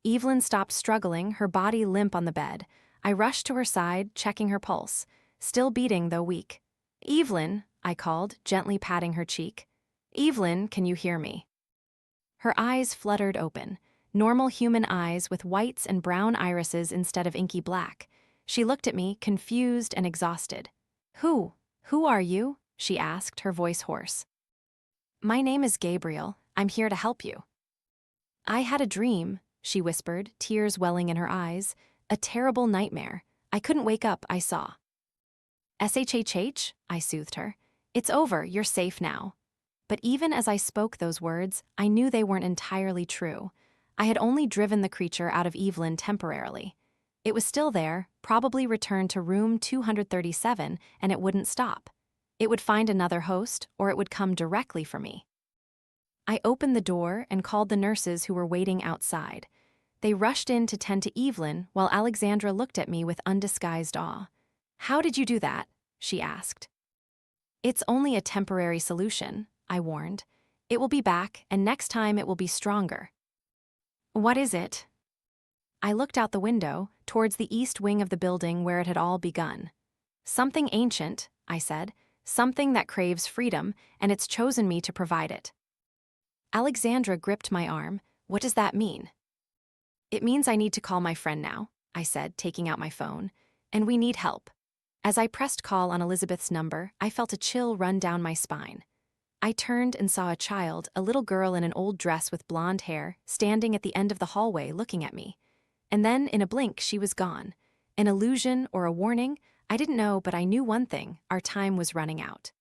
Evelyn stopped struggling, her body limp on the bed. I rushed to her side, checking her pulse, still beating though weak. "Evelyn," I called, gently patting her cheek. "Evelyn, can you hear me?" Her eyes fluttered open, normal human eyes with whites and brown irises instead of inky black. She looked at me, confused and exhausted. Who are you?" she asked, her voice hoarse. "My name is Gabriel. I'm here to help you." "I had a dream," she whispered, tears welling in her eyes. "A terrible nightmare. I couldn't wake up, I saw." "SHHH," I soothed her. "It's over, you're safe now." But even as I spoke those words, I knew they weren't entirely true. I had only driven the creature out of Evelyn temporarily. It was still there, probably returned to room 237, and it wouldn't stop. It would find another host, or it would come directly for me. I opened the door and called the nurses who were waiting outside. They rushed in to tend to Evelyn while Alexandra looked at me with undisguised awe. "How did you do that?" she asked. "It's only a temporary solution," I warned. "It will be back, and next time it will be stronger." "What is it?" I looked out the window, towards the east wing of the building where it had all begun. "Something ancient," I said, "something that craves freedom, and it's chosen me to provide it." Alexandra gripped my arm. "What does that mean?" "It means I need to call my friend now," I said, taking out my phone. "And we need help." As I pressed call on Elizabeth's number, I felt a chill run down my spine. I turned and saw a child, a little girl in an old dress with blonde hair, standing at the end of the hallway looking at me. And then, in a blink, she was gone. An illusion or a warning? I didn't know, but I knew one thing: our time was running out.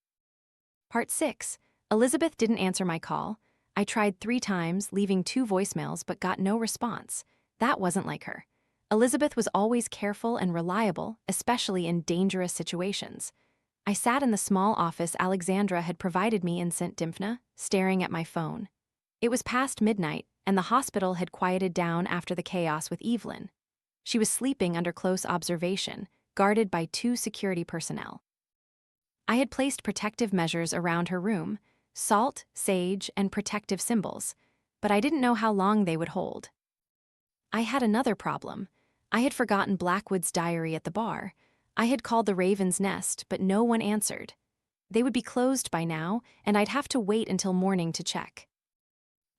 Part 6. Elizabeth didn't answer my call. I tried 3 times, leaving 2 voicemails, but got no response. That wasn't like her. Elizabeth was always careful and reliable, especially in dangerous situations. I sat in the small office Alexandra had provided me in St. Dymphna, staring at my phone. It was past midnight, and the hospital had quieted down after the chaos with Evelyn. She was sleeping under close observation, guarded by 2 security personnel. I had placed protective measures around her room, salt, sage, and protective symbols, but I didn't know how long they would hold. I had another problem. I had forgotten Blackwood's diary at the bar. I had called the Raven's Nest, but no one answered. They would be closed by now, and I'd have to wait until morning to check.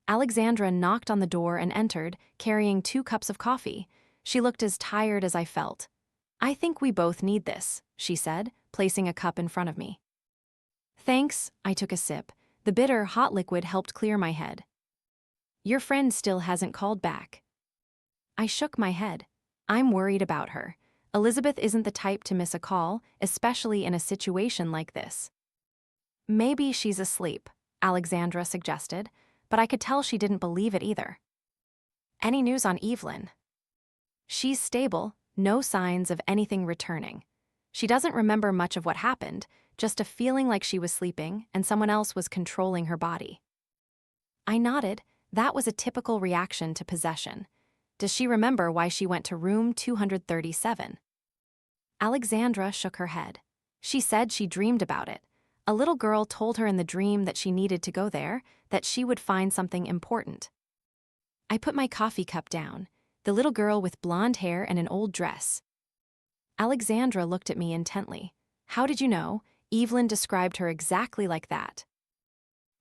Alexandra knocked on the door and entered, carrying 2 cups of coffee. She looked as tired as I felt. "I think we both need this," she said, placing a cup in front of me. "Thanks," I took a sip. The bitter, hot liquid helped clear my head. "Your friend still hasn't called back." I shook my head. I'm worried about her. Elizabeth isn't the type to miss a call, especially in a situation like this. "Maybe she's asleep," Alexandra suggested, but I could tell she didn't believe it either. "Any news on Evelyn?" "She's stable, no signs of anything returning. She doesn't remember much of what happened, just a feeling like she was sleeping and someone else was controlling her body." I nodded. That was a typical reaction to possession. Does she remember why she went to room 237? Alexandra shook her head. She said she dreamed about it. A little girl told her in the dream that she needed to go there, that she would find something important. I put my coffee cup down. The little girl with blonde hair and an old dress. Alexandra looked at me intently. "How did you know?" Evelyn described her exactly like that.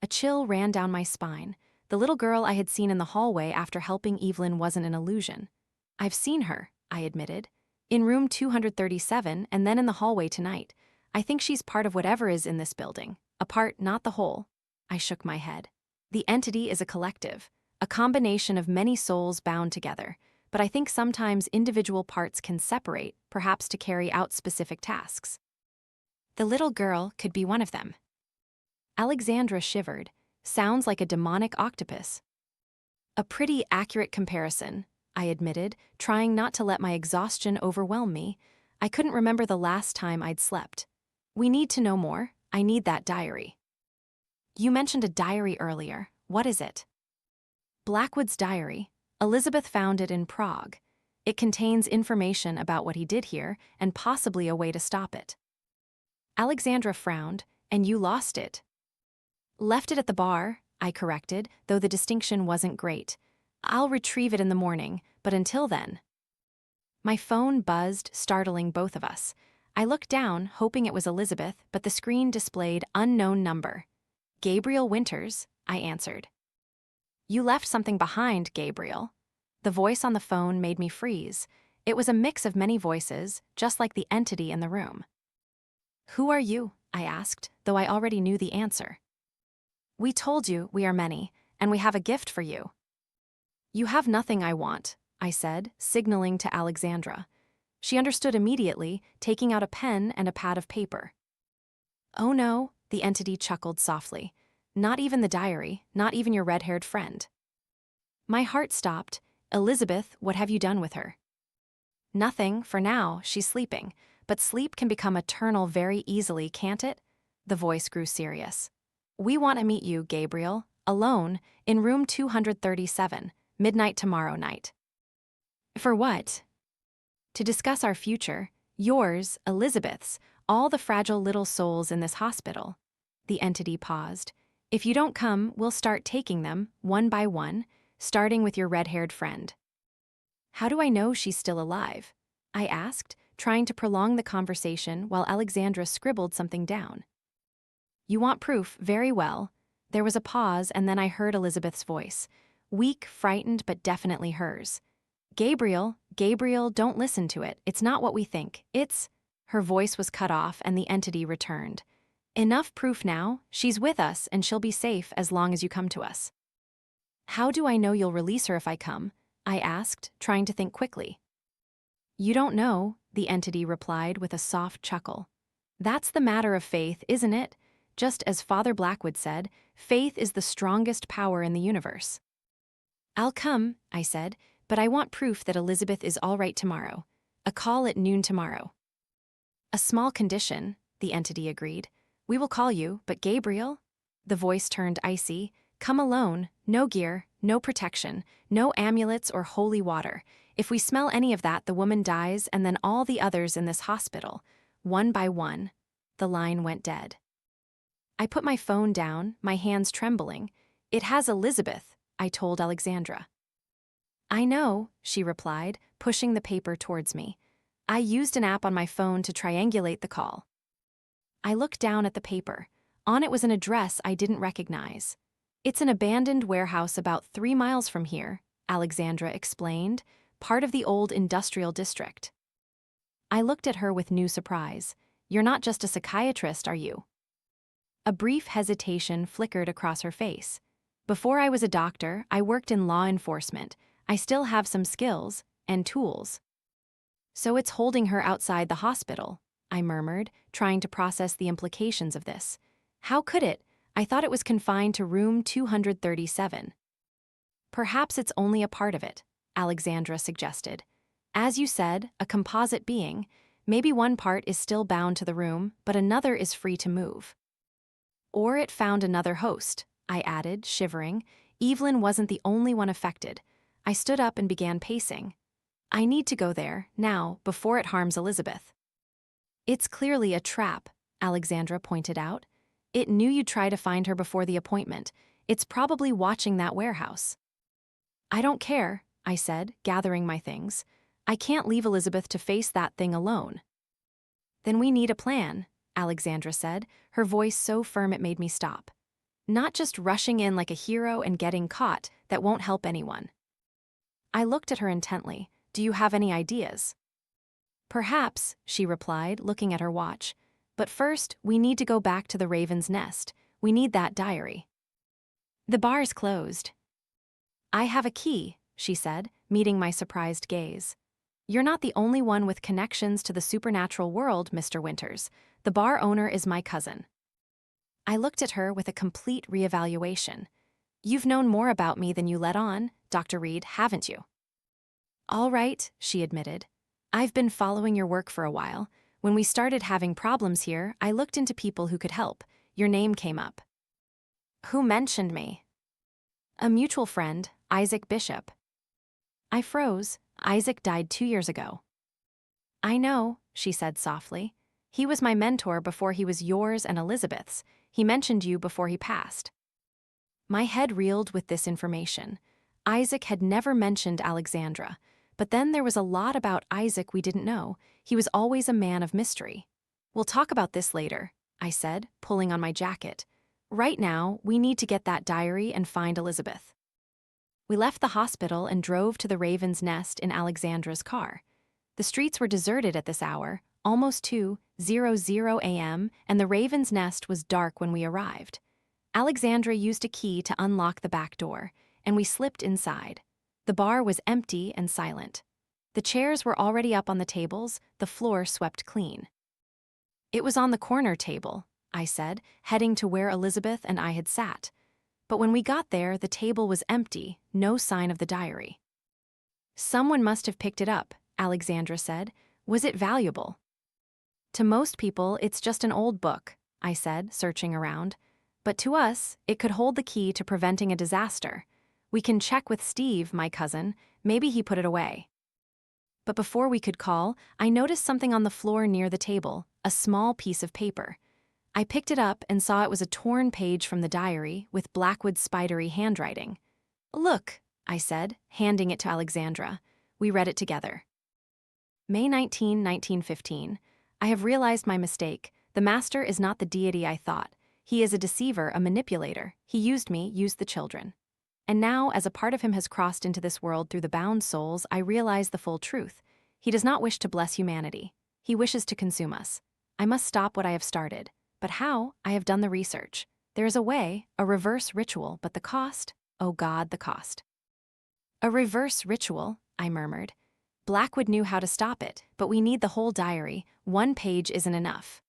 A chill ran down my spine. The little girl I had seen in the hallway after helping Evelyn wasn't an illusion. "I've seen her," I admitted. "In room 237 and then in the hallway tonight. I think she's part of whatever is in this building. A part, not the whole." I shook my head. "The entity is a collective, a combination of many souls bound together, but I think sometimes individual parts can separate, perhaps to carry out specific tasks. The little girl could be one of them." Alexandra shivered. "Sounds like a demonic octopus." "A pretty accurate comparison," I admitted, trying not to let my exhaustion overwhelm me. I couldn't remember the last time I'd slept. "We need to know more. I need that diary." "You mentioned a diary earlier. What is it?" "Blackwood's diary. Elizabeth found it in Prague. It contains information about what he did here and possibly a way to stop it." Alexandra frowned. "And you lost it." "Left it at the bar," I corrected, though the distinction wasn't great. "I'll retrieve it in the morning, but until then." My phone buzzed, startling both of us. I looked down, hoping it was Elizabeth, but the screen displayed unknown number. "Gabriel Winters," I answered. "You left something behind, Gabriel." The voice on the phone made me freeze. It was a mix of many voices, just like the entity in the room. "Who are you?" I asked, though I already knew the answer. "We told you we are many, and we have a gift for you." "You have nothing I want," I said, signaling to Alexandra. She understood immediately, taking out a pen and a pad of paper. "Oh no," the entity chuckled softly. "Not even the diary, not even your red-haired friend." My heart stopped. "Elizabeth, what have you done with her?" "Nothing, for now, she's sleeping. But sleep can become eternal very easily, can't it?" The voice grew serious. "We want to meet you, Gabriel, alone, in room 237, midnight tomorrow night." "For what?" "To discuss our future, yours, Elizabeth's, all the fragile little souls in this hospital." The entity paused. "If you don't come, we'll start taking them, one by one, starting with your red-haired friend." "How do I know she's still alive?" I asked, trying to prolong the conversation while Alexandra scribbled something down. "You want proof, very well." There was a pause, and then I heard Elizabeth's voice. Weak, frightened, but definitely hers. Gabriel, don't listen to it. It's not what we think. It's..." Her voice was cut off, and the entity returned. "Enough proof now. She's with us, and she'll be safe as long as you come to us." "How do I know you'll release her if I come?" I asked, trying to think quickly. "You don't know," the entity replied with a soft chuckle. "That's the matter of faith, isn't it? Just as Father Blackwood said, faith is the strongest power in the universe." "I'll come," I said, "but I want proof that Elizabeth is all right tomorrow. A call at noon tomorrow." "A small condition," the entity agreed. "We will call you, but Gabriel?" The voice turned icy. "Come alone, no gear, no protection, no amulets or holy water. If we smell any of that, the woman dies, and then all the others in this hospital, one by one." The line went dead. I put my phone down, my hands trembling. "It has Elizabeth," I told Alexandra. I know, she replied, pushing the paper towards me. I used an app on my phone to triangulate the call. I looked down at the paper. On it was an address I didn't recognize. It's an abandoned warehouse about 3 miles from here, Alexandra explained, part of the old industrial district. I looked at her with new surprise. You're not just a psychiatrist, are you? A brief hesitation flickered across her face. Before I was a doctor, I worked in law enforcement. I still have some skills and tools. So it's holding her outside the hospital, I murmured, trying to process the implications of this. How could it? I thought it was confined to room 237. Perhaps it's only a part of it, Alexandra suggested. As you said, a composite being, maybe one part is still bound to the room, but another is free to move. Or it found another host, I added, shivering. Evelyn wasn't the only one affected. I stood up and began pacing. I need to go there, now, before it harms Elizabeth. It's clearly a trap, Alexandra pointed out. It knew you'd try to find her before the appointment. It's probably watching that warehouse. I don't care, I said, gathering my things. I can't leave Elizabeth to face that thing alone. Then we need a plan, Alexandra said, her voice so firm it made me stop. Not just rushing in like a hero and getting caught, that won't help anyone. I looked at her intently. Do you have any ideas? Perhaps, she replied, looking at her watch. But first, we need to go back to the Raven's Nest. We need that diary. The bar's closed. I have a key, she said, meeting my surprised gaze. You're not the only one with connections to the supernatural world, Mr. Winters. The bar owner is my cousin. I looked at her with a complete reevaluation. You've known more about me than you let on, Dr. Reed, haven't you? All right, she admitted. I've been following your work for a while. When we started having problems here, I looked into people who could help. Your name came up. Who mentioned me? A mutual friend, Isaac Bishop. I froze. Isaac died 2 years ago. I know, she said softly. He was my mentor before he was yours and Elizabeth's. He mentioned you before he passed. My head reeled with this information. Isaac had never mentioned Alexandra. But then there was a lot about Isaac we didn't know. He was always a man of mystery. We'll talk about this later, I said, pulling on my jacket. Right now, we need to get that diary and find Elizabeth. We left the hospital and drove to the Raven's Nest in Alexandra's car. The streets were deserted at this hour, almost 2:00 a.m., and the Raven's Nest was dark when we arrived. Alexandra used a key to unlock the back door, and we slipped inside. The bar was empty and silent. The chairs were already up on the tables, the floor swept clean. It was on the corner table, I said, heading to where Elizabeth and I had sat. But when we got there, the table was empty, no sign of the diary. Someone must have picked it up, Alexandra said. Was it valuable? To most people, it's just an old book, I said, searching around. But to us, it could hold the key to preventing a disaster. We can check with Steve, my cousin. Maybe he put it away. But before we could call, I noticed something on the floor near the table, a small piece of paper. I picked it up and saw it was a torn page from the diary with Blackwood's spidery handwriting. Look, I said, handing it to Alexandra. We read it together. May 19, 1915. I have realized my mistake. The master is not the deity I thought. He is a deceiver, a manipulator. He used me, used the children. And now, as a part of him has crossed into this world through the bound souls, I realize the full truth. He does not wish to bless humanity. He wishes to consume us. I must stop what I have started. But how? I have done the research. There is a way, a reverse ritual, but the cost? Oh God, the cost. A reverse ritual, I murmured. Blackwood knew how to stop it, but we need the whole diary. 1 page isn't enough.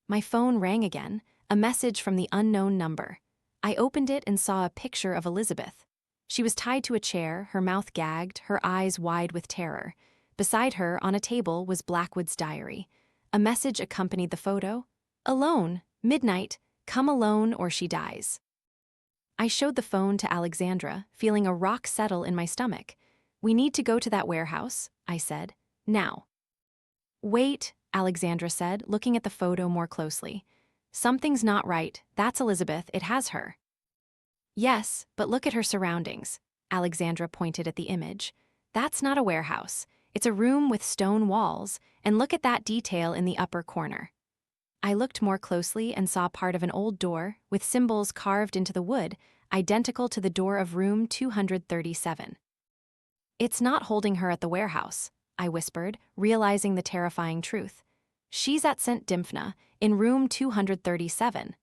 My phone rang again, a message from the unknown number. I opened it and saw a picture of Elizabeth. She was tied to a chair, her mouth gagged, her eyes wide with terror. Beside her, on a table, was Blackwood's diary. A message accompanied the photo. Alone, midnight, come alone or she dies. I showed the phone to Alexandra, feeling a rock settle in my stomach. We need to go to that warehouse, I said. Now. Wait, Alexandra said, looking at the photo more closely. Something's not right. That's Elizabeth. It has her. Yes, but look at her surroundings. Alexandra pointed at the image. That's not a warehouse. It's a room with stone walls, and look at that detail in the upper corner. I looked more closely and saw part of an old door with symbols carved into the wood, identical to the door of room 237. It's not holding her at the warehouse, I whispered, realizing the terrifying truth. She's at St. Dymphna, in room 237.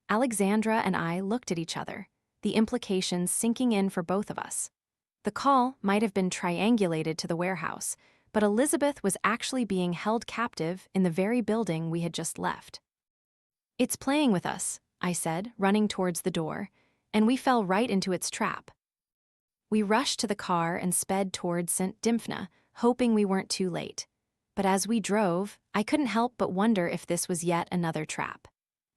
Alexandra and I looked at each other, the implications sinking in for both of us. The call might have been triangulated to the warehouse, but Elizabeth was actually being held captive in the very building we had just left. It's playing with us, I said, running towards the door, and we fell right into its trap. We rushed to the car and sped towards St. Dymphna, hoping we weren't too late. But as we drove, I couldn't help but wonder if this was yet another trap.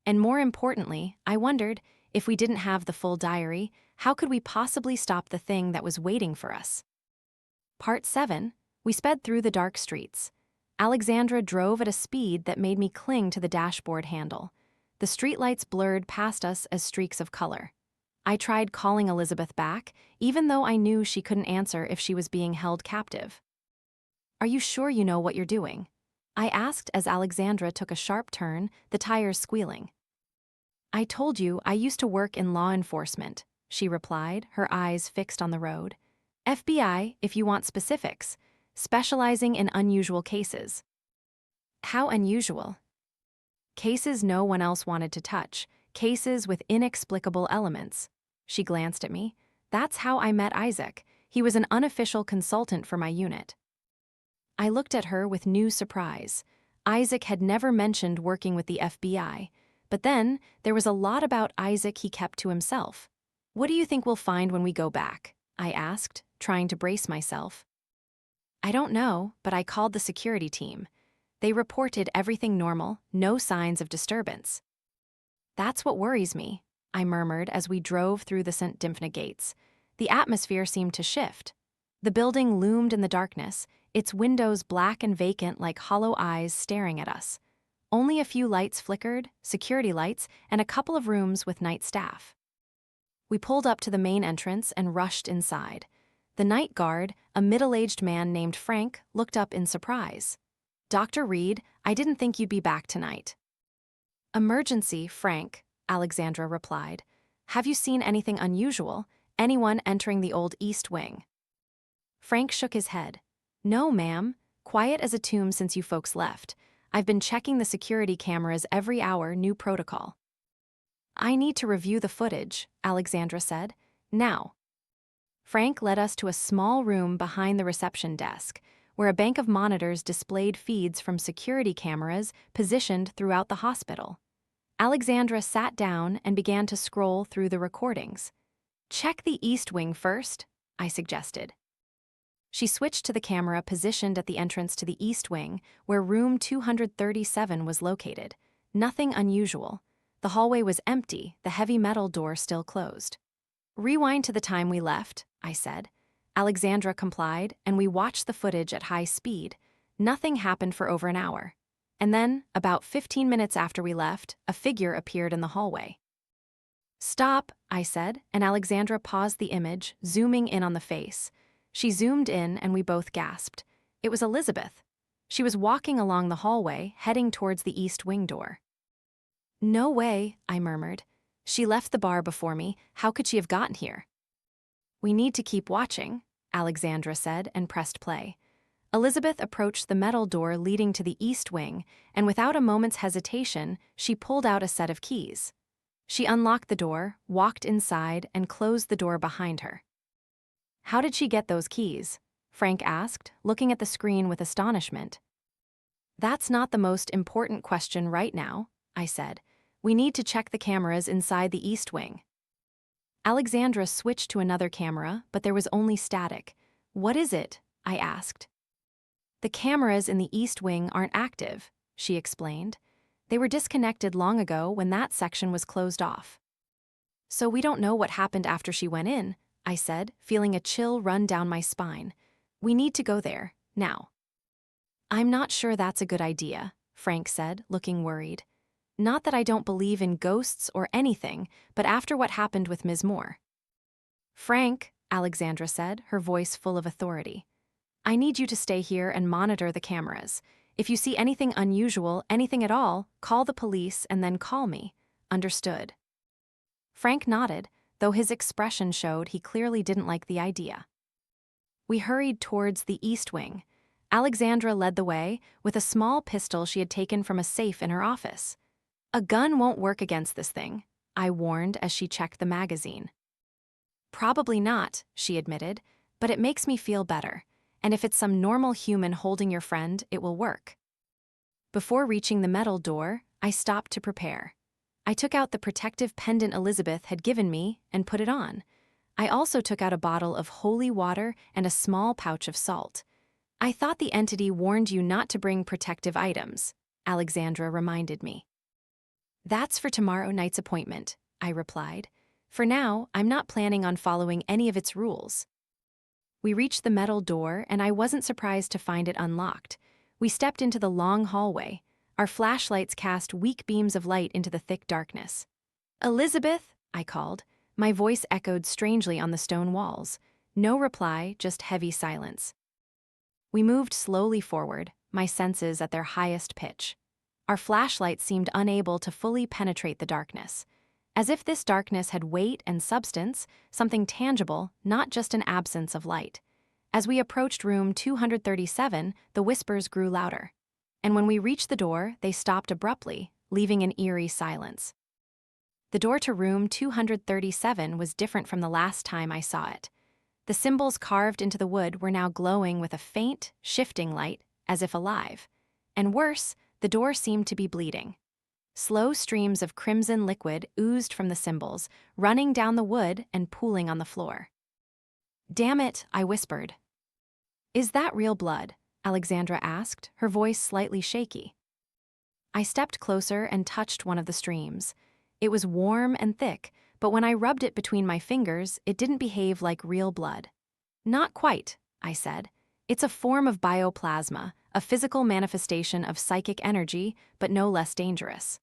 And more importantly, I wondered, if we didn't have the full diary, how could we possibly stop the thing that was waiting for us? Part 7. We sped through the dark streets. Alexandra drove at a speed that made me cling to the dashboard handle. The streetlights blurred past us as streaks of color. I tried calling Elizabeth back, even though I knew she couldn't answer if she was being held captive. Are you sure you know what you're doing? I asked as Alexandra took a sharp turn, the tires squealing. I told you I used to work in law enforcement, she replied, her eyes fixed on the road. FBI, if you want specifics, specializing in unusual cases. How unusual? Cases no one else wanted to touch, cases with inexplicable elements. She glanced at me. That's how I met Isaac. He was an unofficial consultant for my unit. I looked at her with new surprise. Isaac had never mentioned working with the FBI, but then there was a lot about Isaac he kept to himself. What do you think we'll find when we go back? I asked, trying to brace myself. I don't know, but I called the security team. They reported everything normal, no signs of disturbance. That's what worries me, I murmured as we drove through the St. Dymphna gates. The atmosphere seemed to shift. The building loomed in the darkness, its windows black and vacant like hollow eyes staring at us. Only a few lights flickered, security lights, and a couple of rooms with night staff. We pulled up to the main entrance and rushed inside. The night guard, a middle-aged man named Frank, looked up in surprise. Dr. Reed, I didn't think you'd be back tonight. Emergency, Frank, Alexandra replied. Have you seen anything unusual? Anyone entering the old East Wing? Frank shook his head. No, ma'am. Quiet as a tomb since you folks left. I've been checking the security cameras every hour, new protocol. I need to review the footage, Alexandra said. Now. Frank led us to a small room behind the reception desk, where a bank of monitors displayed feeds from security cameras positioned throughout the hospital. Alexandra sat down and began to scroll through the recordings. Check the East Wing first, I suggested. She switched to the camera positioned at the entrance to the East Wing, where room 237 was located. Nothing unusual. The hallway was empty, the heavy metal door still closed. Rewind to the time we left, I said. Alexandra complied, and we watched the footage at high speed. Nothing happened for over an hour. And then, about 15 minutes after we left, a figure appeared in the hallway. Stop, I said, and Alexandra paused the image, zooming in on the face. She zoomed in, and we both gasped. It was Elizabeth. She was walking along the hallway, heading towards the East Wing door. No way, I murmured. She left the bar before me. How could she have gotten here? We need to keep watching, Alexandra said and pressed play. Elizabeth approached the metal door leading to the East Wing, and without a moment's hesitation, she pulled out a set of keys. She unlocked the door, walked inside, and closed the door behind her. How did she get those keys? Frank asked, looking at the screen with astonishment. That's not the most important question right now, I said. We need to check the cameras inside the East Wing. Alexandra switched to another camera, but there was only static. What is it? I asked. The cameras in the East Wing aren't active, she explained. They were disconnected long ago when that section was closed off. So we don't know what happened after she went in, I said, feeling a chill run down my spine. We need to go there, now. I'm not sure that's a good idea, Frank said, looking worried. Not that I don't believe in ghosts or anything, but after what happened with Ms. Moore. Frank, Alexandra said, her voice full of authority. I need you to stay here and monitor the cameras. If you see anything unusual, anything at all, call the police and then call me. Understood? Frank nodded, though his expression showed he clearly didn't like the idea. We hurried towards the east wing. Alexandra led the way, with a small pistol she had taken from a safe in her office. A gun won't work against this thing, I warned as she checked the magazine. Probably not, she admitted, but it makes me feel better, and if it's some normal human holding your friend, it will work. Before reaching the metal door, I stopped to prepare. I took out the protective pendant Elizabeth had given me and put it on. I also took out a bottle of holy water and a small pouch of salt. I thought the entity warned you not to bring protective items, Alexandra reminded me. That's for tomorrow night's appointment, I replied. For now, I'm not planning on following any of its rules. We reached the metal door, and I wasn't surprised to find it unlocked. We stepped into the long hallway. Our flashlights cast weak beams of light into the thick darkness. Elizabeth, I called. My voice echoed strangely on the stone walls. No reply, just heavy silence. We moved slowly forward, my senses at their highest pitch. Our flashlights seemed unable to fully penetrate the darkness. As if this darkness had weight and substance, something tangible, not just an absence of light. As we approached room 237, the whispers grew louder. And when we reached the door, they stopped abruptly, leaving an eerie silence. The door to room 237 was different from the last time I saw it. The symbols carved into the wood were now glowing with a faint, shifting light, as if alive. And worse, the door seemed to be bleeding. Slow streams of crimson liquid oozed from the symbols, running down the wood and pooling on the floor. Damn it, I whispered. Is that real blood? Alexandra asked, her voice slightly shaky. I stepped closer and touched one of the streams. It was warm and thick, but when I rubbed it between my fingers, it didn't behave like real blood. Not quite, I said. It's a form of bioplasma, a physical manifestation of psychic energy, but no less dangerous.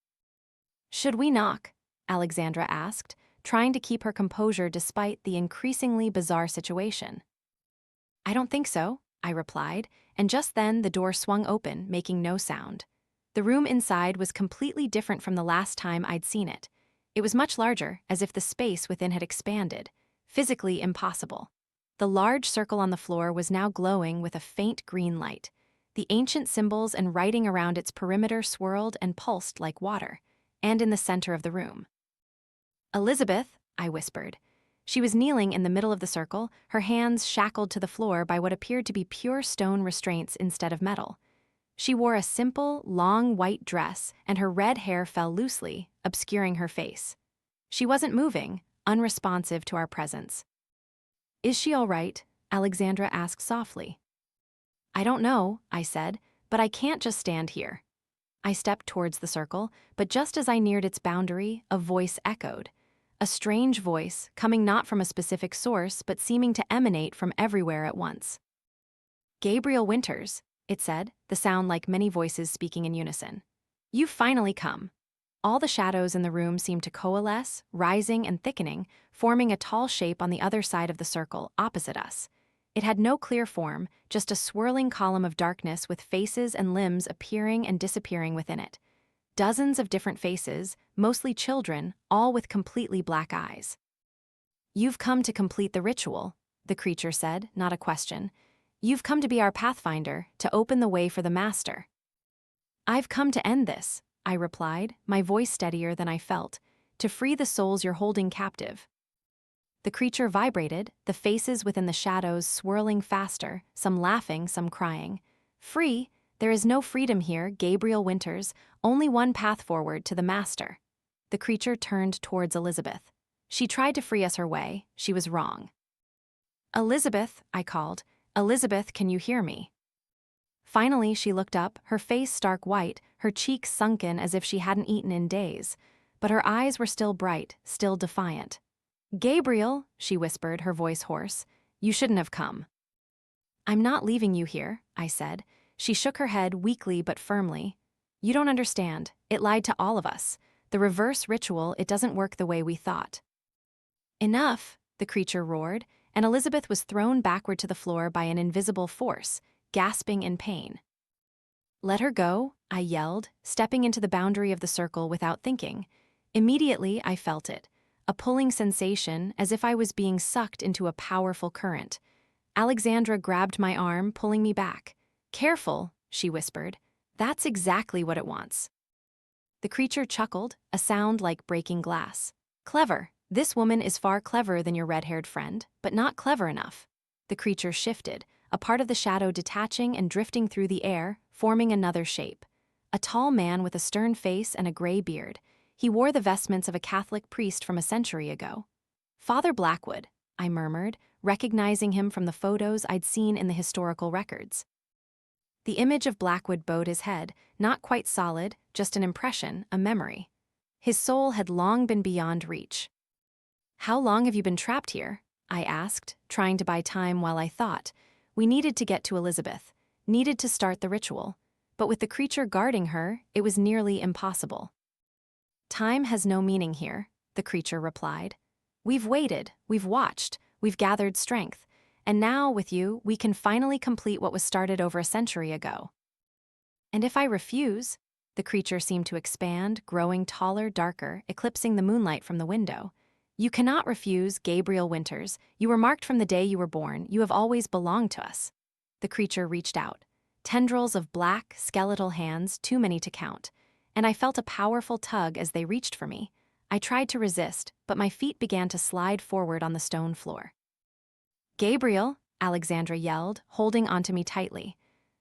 Should we knock? Alexandra asked, trying to keep her composure despite the increasingly bizarre situation. I don't think so, I replied, and just then the door swung open, making no sound. The room inside was completely different from the last time I'd seen it. It was much larger, as if the space within had expanded. Physically impossible. The large circle on the floor was now glowing with a faint green light. The ancient symbols and writing around its perimeter swirled and pulsed like water, and in the center of the room. Elizabeth, I whispered. She was kneeling in the middle of the circle, her hands shackled to the floor by what appeared to be pure stone restraints instead of metal. She wore a simple, long white dress, and her red hair fell loosely, obscuring her face. She wasn't moving, unresponsive to our presence. Is she all right? Alexandra asked softly. I don't know, I said, but I can't just stand here. I stepped towards the circle, but just as I neared its boundary, a voice echoed. A strange voice, coming not from a specific source, but seeming to emanate from everywhere at once. Gabriel Winters, it said, the sound like many voices speaking in unison. You've finally come. All the shadows in the room seemed to coalesce, rising and thickening, forming a tall shape on the other side of the circle, opposite us. It had no clear form, just a swirling column of darkness with faces and limbs appearing and disappearing within it. Dozens of different faces, mostly children, all with completely black eyes. You've come to complete the ritual, the creature said, not a question. You've come to be our Pathfinder, to open the way for the Master. I've come to end this, I replied, my voice steadier than I felt, to free the souls you're holding captive. The creature vibrated, the faces within the shadows swirling faster, some laughing, some crying. Free? There is no freedom here, Gabriel Winters, only one path forward to the Master. The creature turned towards Elizabeth. She tried to free us her way. She was wrong. Elizabeth, I called. Elizabeth, can you hear me? Finally, she looked up, her face stark white, her cheeks sunken as if she hadn't eaten in days. But her eyes were still bright, still defiant. Gabriel, she whispered, her voice hoarse, you shouldn't have come. I'm not leaving you here, I said. She shook her head weakly but firmly. You don't understand. It lied to all of us. The reverse ritual, it doesn't work the way we thought. Enough, the creature roared, and Elizabeth was thrown backward to the floor by an invisible force, gasping in pain. "Let her go," I yelled, stepping into the boundary of the circle without thinking. Immediately, I felt it, a pulling sensation as if I was being sucked into a powerful current. Alexandra grabbed my arm, pulling me back. "Careful," she whispered. "That's exactly what it wants." The creature chuckled, a sound like breaking glass. "Clever. This woman is far cleverer than your red-haired friend, but not clever enough." The creature shifted, a part of the shadow detaching and drifting through the air, forming another shape. A tall man with a stern face and a gray beard. He wore the vestments of a Catholic priest from a century ago. "Father Blackwood," I murmured, recognizing him from the photos I'd seen in the historical records. The image of Blackwood bowed his head, not quite solid, just an impression, a memory. His soul had long been beyond reach. "How long have you been trapped here?" I asked, trying to buy time while I thought. We needed to get to Elizabeth, needed to start the ritual, but with the creature guarding her, it was nearly impossible. "Time has no meaning here," the creature replied. "We've waited, we've watched, we've gathered strength, and now, with you, we can finally complete what was started over a century ago." "And if I refuse?" The creature seemed to expand, growing taller, darker, eclipsing the moonlight from the window. "You cannot refuse, Gabriel Winters. You were marked from the day you were born. You have always belonged to us." The creature reached out. Tendrils of black, skeletal hands, too many to count, and I felt a powerful tug as they reached for me. I tried to resist, but my feet began to slide forward on the stone floor. "Gabriel," Alexandra yelled, holding onto me tightly.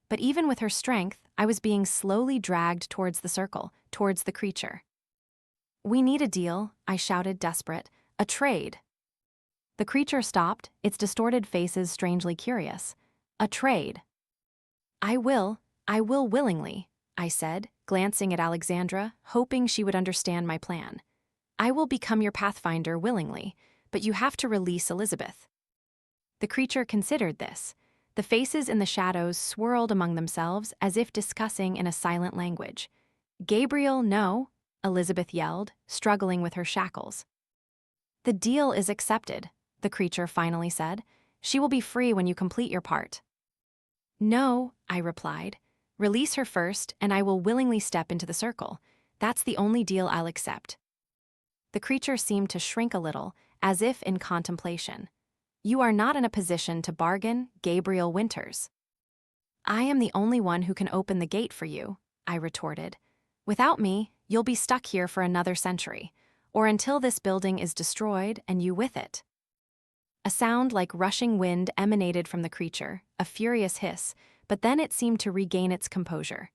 But even with her strength, I was being slowly dragged towards the circle, towards the creature. "We need a deal," I shouted, desperate. "A trade." The creature stopped, its distorted faces strangely curious. "A trade." I will willingly," I said, glancing at Alexandra, hoping she would understand my plan. "I will become your Pathfinder willingly, but you have to release Elizabeth." The creature considered this. The faces in the shadows swirled among themselves as if discussing in a silent language. "Gabriel, no," Elizabeth yelled, struggling with her shackles. "The deal is accepted," the creature finally said. "She will be free when you complete your part." "No," I replied. "Release her first, and I will willingly step into the circle. That's the only deal I'll accept." The creature seemed to shrink a little, as if in contemplation. "You are not in a position to bargain, Gabriel Winters." "I am the only one who can open the gate for you," I retorted. "Without me, you'll be stuck here for another century, or until this building is destroyed and you with it." A sound like rushing wind emanated from the creature, a furious hiss, but then it seemed to regain its composure.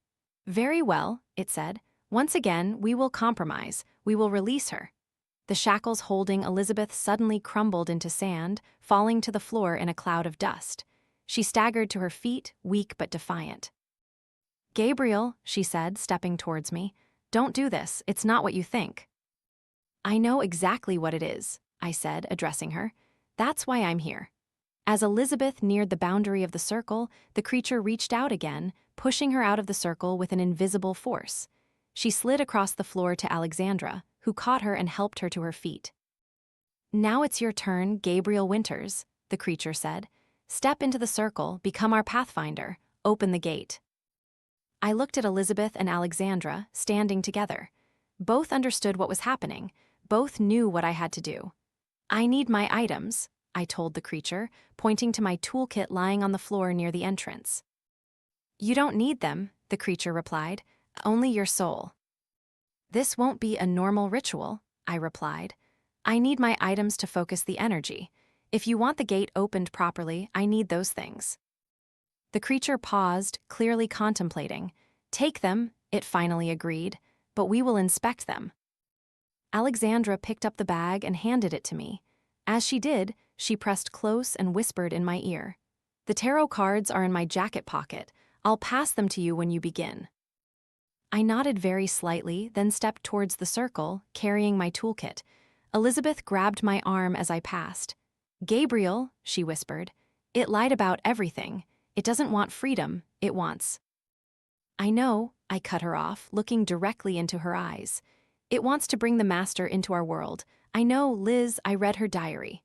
"Very well," it said. "Once again, we will compromise. We will release her." The shackles holding Elizabeth suddenly crumbled into sand, falling to the floor in a cloud of dust. She staggered to her feet, weak but defiant. "Gabriel," she said, stepping towards me, "don't do this. It's not what you think." "I know exactly what it is," I said, addressing her. "That's why I'm here." As Elizabeth neared the boundary of the circle, the creature reached out again, pushing her out of the circle with an invisible force. She slid across the floor to Alexandra, who caught her and helped her to her feet. "Now it's your turn, Gabriel Winters," the creature said. "Step into the circle, become our Pathfinder, open the gate." I looked at Elizabeth and Alexandra, standing together. Both understood what was happening. Both knew what I had to do. "I need my items," I told the creature, pointing to my toolkit lying on the floor near the entrance. "You don't need them," the creature replied. "Only your soul." "This won't be a normal ritual," I replied. "I need my items to focus the energy. If you want the gate opened properly, I need those things." The creature paused, clearly contemplating. "Take them," it finally agreed, "but we will inspect them." Alexandra picked up the bag and handed it to me. As she did, she pressed close and whispered in my ear. "The tarot cards are in my jacket pocket. I'll pass them to you when you begin." I nodded very slightly, then stepped towards the circle, carrying my toolkit. Elizabeth grabbed my arm as I passed. "Gabriel," she whispered, "it lied about everything. It doesn't want freedom, it wants—" "I know," I cut her off, looking directly into her eyes. "It wants to bring the master into our world. I know, Liz, I read her diary."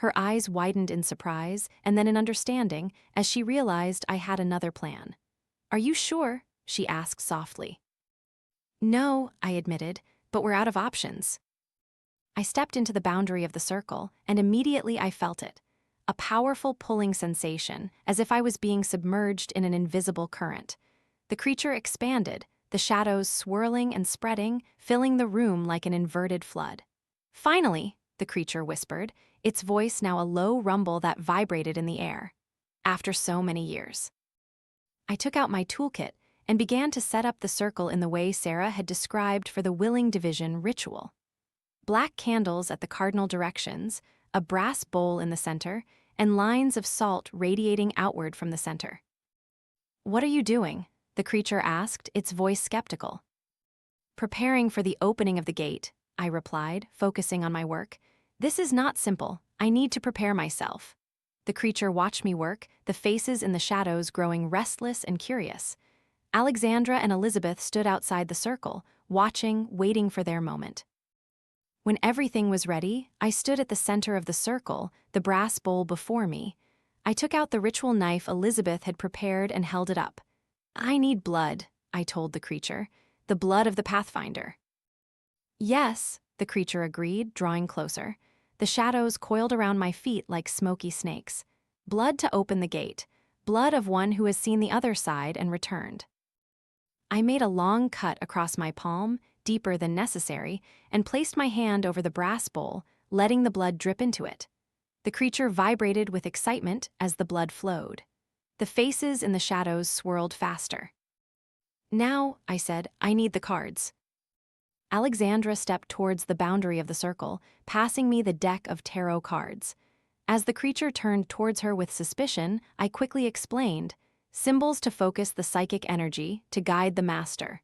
Her eyes widened in surprise and then in understanding as she realized I had another plan. "Are you sure?" she asked softly. "No," I admitted, "but we're out of options." I stepped into the boundary of the circle, and immediately I felt it. A powerful pulling sensation, as if I was being submerged in an invisible current. The creature expanded, the shadows swirling and spreading, filling the room like an inverted flood. "Finally," the creature whispered, its voice now a low rumble that vibrated in the air. "After so many years." I took out my toolkit and began to set up the circle in the way Sarah had described for the willing division ritual. Black candles at the cardinal directions, a brass bowl in the center, and lines of salt radiating outward from the center. "What are you doing?" the creature asked, its voice skeptical. "Preparing for the opening of the gate," I replied, focusing on my work. "This is not simple. I need to prepare myself." The creature watched me work, the faces in the shadows growing restless and curious. Alexandra and Elizabeth stood outside the circle, watching, waiting for their moment. When everything was ready, I stood at the center of the circle, the brass bowl before me. I took out the ritual knife Elizabeth had prepared and held it up. "I need blood," I told the creature. "The blood of the Pathfinder." "Yes," the creature agreed, drawing closer. The shadows coiled around my feet like smoky snakes. "Blood to open the gate. Blood of one who has seen the other side and returned." I made a long cut across my palm, deeper than necessary, and placed my hand over the brass bowl, letting the blood drip into it. The creature vibrated with excitement as the blood flowed. The faces in the shadows swirled faster. "Now," I said, "I need the cards." Alexandra stepped towards the boundary of the circle, passing me the deck of tarot cards. As the creature turned towards her with suspicion, I quickly explained, "Symbols to focus the psychic energy, to guide the master."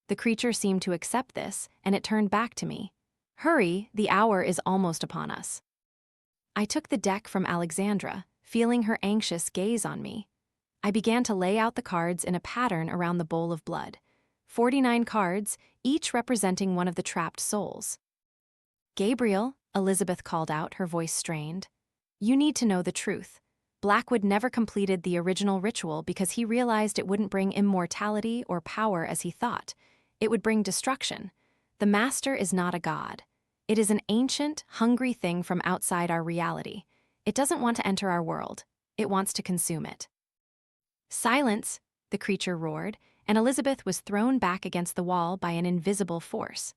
The creature seemed to accept this, and it turned back to me. "Hurry, the hour is almost upon us." I took the deck from Alexandra, feeling her anxious gaze on me. I began to lay out the cards in a pattern around the bowl of blood. 49 cards, each representing one of the trapped souls. "Gabriel," Elizabeth called out, her voice strained. "You need to know the truth. Blackwood never completed the original ritual because he realized it wouldn't bring immortality or power as he thought. It would bring destruction. The Master is not a god. It is an ancient, hungry thing from outside our reality. It doesn't want to enter our world. It wants to consume it." "Silence," the creature roared, and Elizabeth was thrown back against the wall by an invisible force.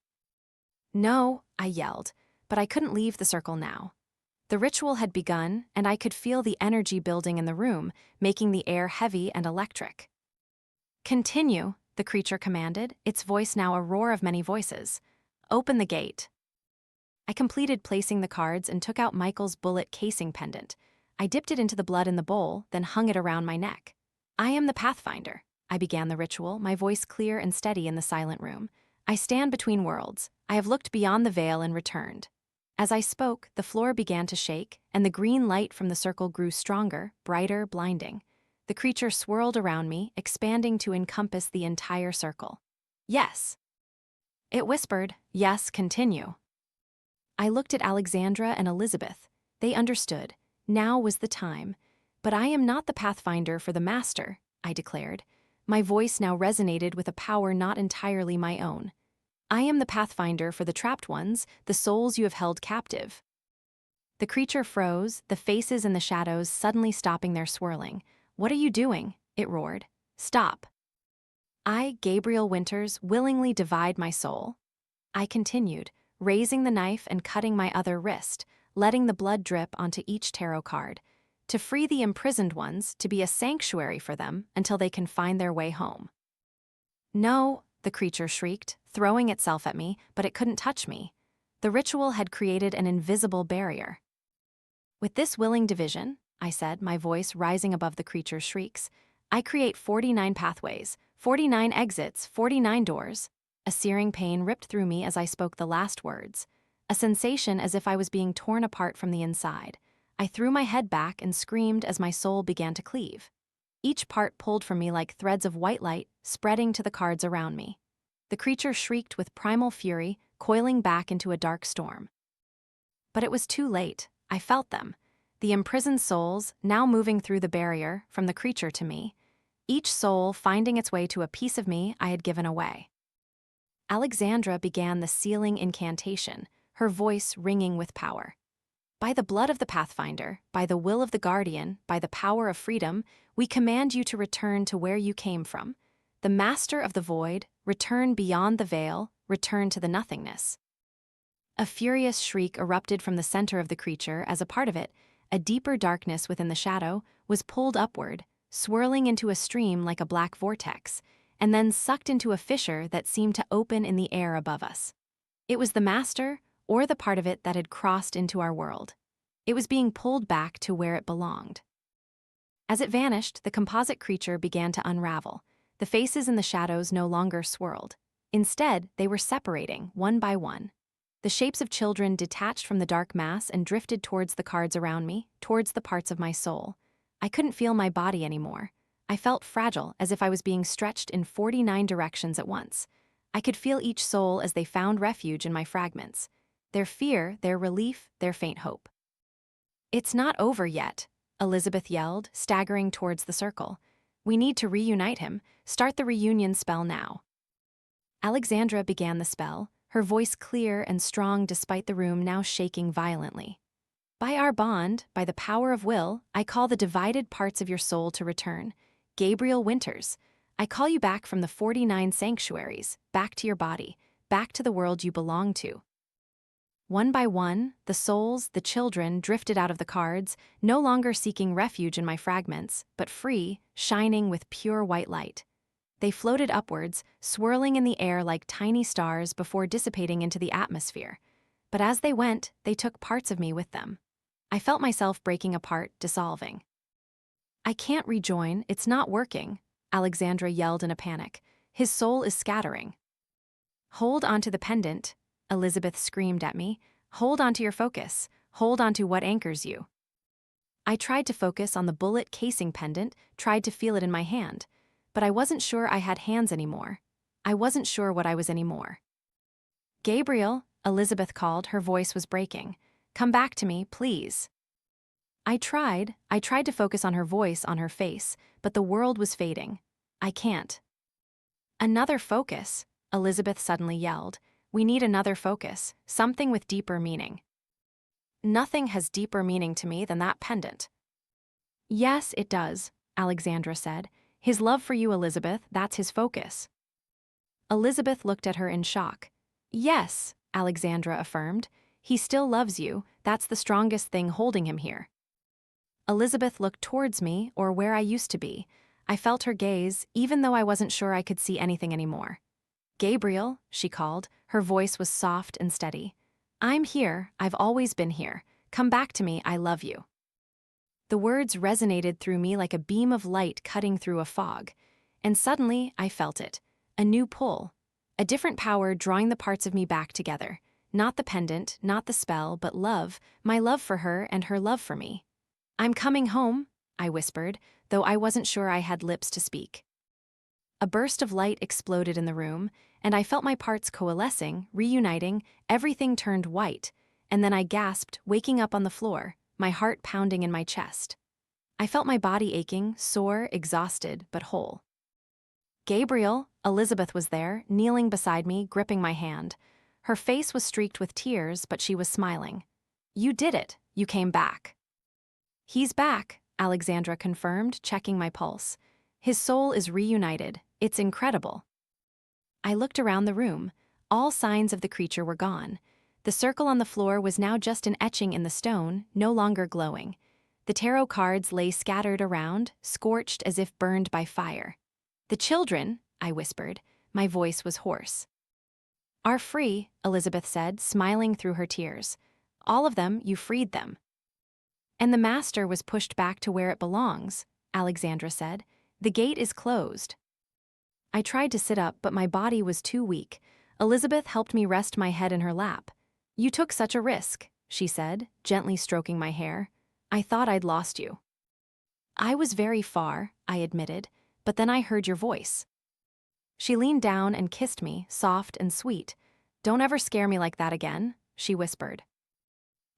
"No," I yelled, but I couldn't leave the circle now. The ritual had begun, and I could feel the energy building in the room, making the air heavy and electric. "Continue," the creature commanded, its voice now a roar of many voices. "Open the gate." I completed placing the cards and took out Michael's bullet casing pendant. I dipped it into the blood in the bowl, then hung it around my neck. "I am the Pathfinder." I began the ritual, my voice clear and steady in the silent room. "I stand between worlds. I have looked beyond the veil and returned." As I spoke, the floor began to shake, and the green light from the circle grew stronger, brighter, blinding. The creature swirled around me, expanding to encompass the entire circle. "Yes." It whispered, "Yes, continue." I looked at Alexandra and Elizabeth. They understood. Now was the time. "But I am not the Pathfinder for the Master," I declared. My voice now resonated with a power not entirely my own. "I am the Pathfinder for the trapped ones, the souls you have held captive." The creature froze, the faces in the shadows suddenly stopping their swirling. "What are you doing?" it roared. "Stop." "I, Gabriel Winters, willingly divide my soul." I continued, raising the knife and cutting my other wrist, letting the blood drip onto each tarot card. "To free the imprisoned ones, to be a sanctuary for them until they can find their way home." "No," the creature shrieked, throwing itself at me, but it couldn't touch me. The ritual had created an invisible barrier. "With this willing division," I said, my voice rising above the creature's shrieks, "I create 49 pathways, 49 exits, 49 doors." A searing pain ripped through me as I spoke the last words, a sensation as if I was being torn apart from the inside. I threw my head back and screamed as my soul began to cleave. Each part pulled from me like threads of white light, spreading to the cards around me. The creature shrieked with primal fury, coiling back into a dark storm. But it was too late. I felt them. the imprisoned souls now moving through the barrier from the creature to me, each soul finding its way to a piece of me I had given away. Alexandra began the sealing incantation, her voice ringing with power. By the blood of the Pathfinder, by the will of the Guardian, by the power of freedom, we command you to return to where you came from. The Master of the Void, return beyond the veil, return to the nothingness. A furious shriek erupted from the center of the creature as a part of it, a deeper darkness within the shadow, was pulled upward, swirling into a stream like a black vortex, and then sucked into a fissure that seemed to open in the air above us. It was the Master, or the part of it that had crossed into our world. It was being pulled back to where it belonged. As it vanished, the composite creature began to unravel. The faces in the shadows no longer swirled. Instead, they were separating, one by one. The shapes of children detached from the dark mass and drifted towards the cards around me, towards the parts of my soul. I couldn't feel my body anymore. I felt fragile, as if I was being stretched in 49 directions at once. I could feel each soul as they found refuge in my fragments. Their fear, their relief, their faint hope. "It's not over yet," Elizabeth yelled, staggering towards the circle. "We need to reunite him. Start the reunion spell now." Alexandra began the spell, her voice clear and strong despite the room now shaking violently. "By our bond, by the power of will, I call the divided parts of your soul to return. Gabriel Winters, I call you back from the 49 sanctuaries, back to your body, back to the world you belong to." One by one, the souls, the children, drifted out of the cards, no longer seeking refuge in my fragments, but free, shining with pure white light. They floated upwards, swirling in the air like tiny stars before dissipating into the atmosphere. But as they went, they took parts of me with them. I felt myself breaking apart, dissolving. "I can't rejoin, it's not working," Alexandra yelled in a panic. "His soul is scattering." "Hold onto the pendant," Elizabeth screamed at me. "Hold onto your focus. Hold onto what anchors you." I tried to focus on the bullet casing pendant, tried to feel it in my hand. But I wasn't sure I had hands anymore. I wasn't sure what I was anymore. "Gabriel," Elizabeth called, her voice was breaking. "Come back to me, please." I tried to focus on her voice, on her face, but the world was fading. "I can't." "Another focus," Elizabeth suddenly yelled. "We need another focus, something with deeper meaning." "Nothing has deeper meaning to me than that pendant." "Yes, it does," Alexandra said. "His love for you, Elizabeth, that's his focus." Elizabeth looked at her in shock. "Yes," Alexandra affirmed. "He still loves you, that's the strongest thing holding him here." Elizabeth looked towards me, or where I used to be. I felt her gaze, even though I wasn't sure I could see anything anymore. "Gabriel," she called, her voice was soft and steady. "I'm here, I've always been here. Come back to me, I love you." The words resonated through me like a beam of light cutting through a fog. And suddenly, I felt it. A new pull. A different power drawing the parts of me back together. Not the pendant, not the spell, but love, my love for her and her love for me. "I'm coming home," I whispered, though I wasn't sure I had lips to speak. A burst of light exploded in the room, and I felt my parts coalescing, reuniting, everything turned white, and then I gasped, waking up on the floor, my heart pounding in my chest. I felt my body aching, sore, exhausted, but whole. "Gabriel," Elizabeth was there, kneeling beside me, gripping my hand. Her face was streaked with tears, but she was smiling. "You did it. You came back." "He's back," Alexandra confirmed, checking my pulse. "His soul is reunited. It's incredible." I looked around the room. All signs of the creature were gone. The circle on the floor was now just an etching in the stone, no longer glowing. The tarot cards lay scattered around, scorched as if burned by fire. "The children," I whispered. My voice was hoarse. "Are free," Elizabeth said, smiling through her tears. "All of them, you freed them." "And the master was pushed back to where it belongs," Alexandra said. "The gate is closed." I tried to sit up, but my body was too weak. Elizabeth helped me rest my head in her lap. "You took such a risk," she said, gently stroking my hair. "I thought I'd lost you." "I was very far," I admitted, "but then I heard your voice." She leaned down and kissed me, soft and sweet. "Don't ever scare me like that again," she whispered.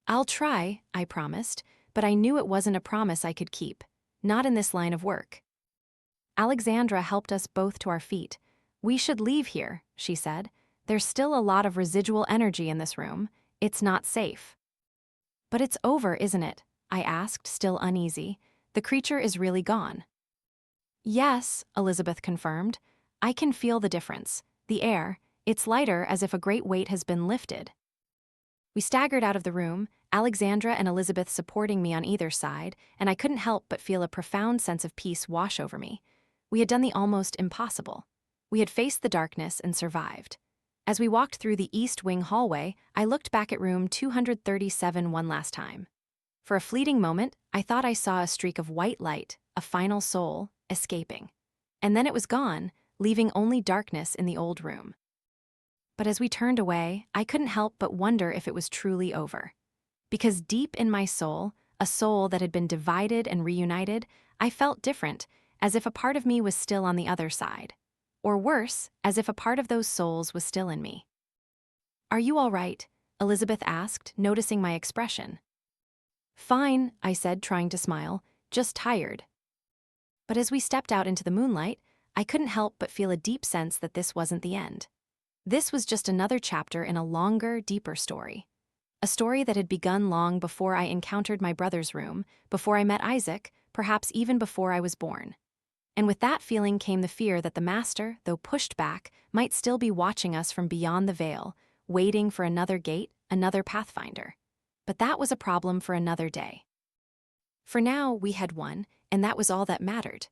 "I'll try," I promised, but I knew it wasn't a promise I could keep, not in this line of work. Alexandra helped us both to our feet. "We should leave here," she said. "There's still a lot of residual energy in this room. It's not safe." "But it's over, isn't it?" I asked, still uneasy. "The creature is really gone." "Yes," Elizabeth confirmed. "I can feel the difference. The air, it's lighter, as if a great weight has been lifted." We staggered out of the room, Alexandra and Elizabeth supporting me on either side, and I couldn't help but feel a profound sense of peace wash over me. We had done the almost impossible. We had faced the darkness and survived. As we walked through the East Wing hallway, I looked back at room 237 one last time. For a fleeting moment, I thought I saw a streak of white light, a final soul, escaping. And then it was gone, leaving only darkness in the old room. But as we turned away, I couldn't help but wonder if it was truly over. Because deep in my soul, a soul that had been divided and reunited, I felt different, as if a part of me was still on the other side. Or worse, as if a part of those souls was still in me. "Are you all right?" Elizabeth asked, noticing my expression. "Fine," I said, trying to smile, "just tired." But as we stepped out into the moonlight, I couldn't help but feel a deep sense that this wasn't the end. This was just another chapter in a longer, deeper story. A story that had begun long before I encountered my brother's room, before I met Isaac, perhaps even before I was born. And with that feeling came the fear that the Master, though pushed back, might still be watching us from beyond the veil, waiting for another gate, another Pathfinder. But that was a problem for another day. For now, we had won, and that was all that mattered.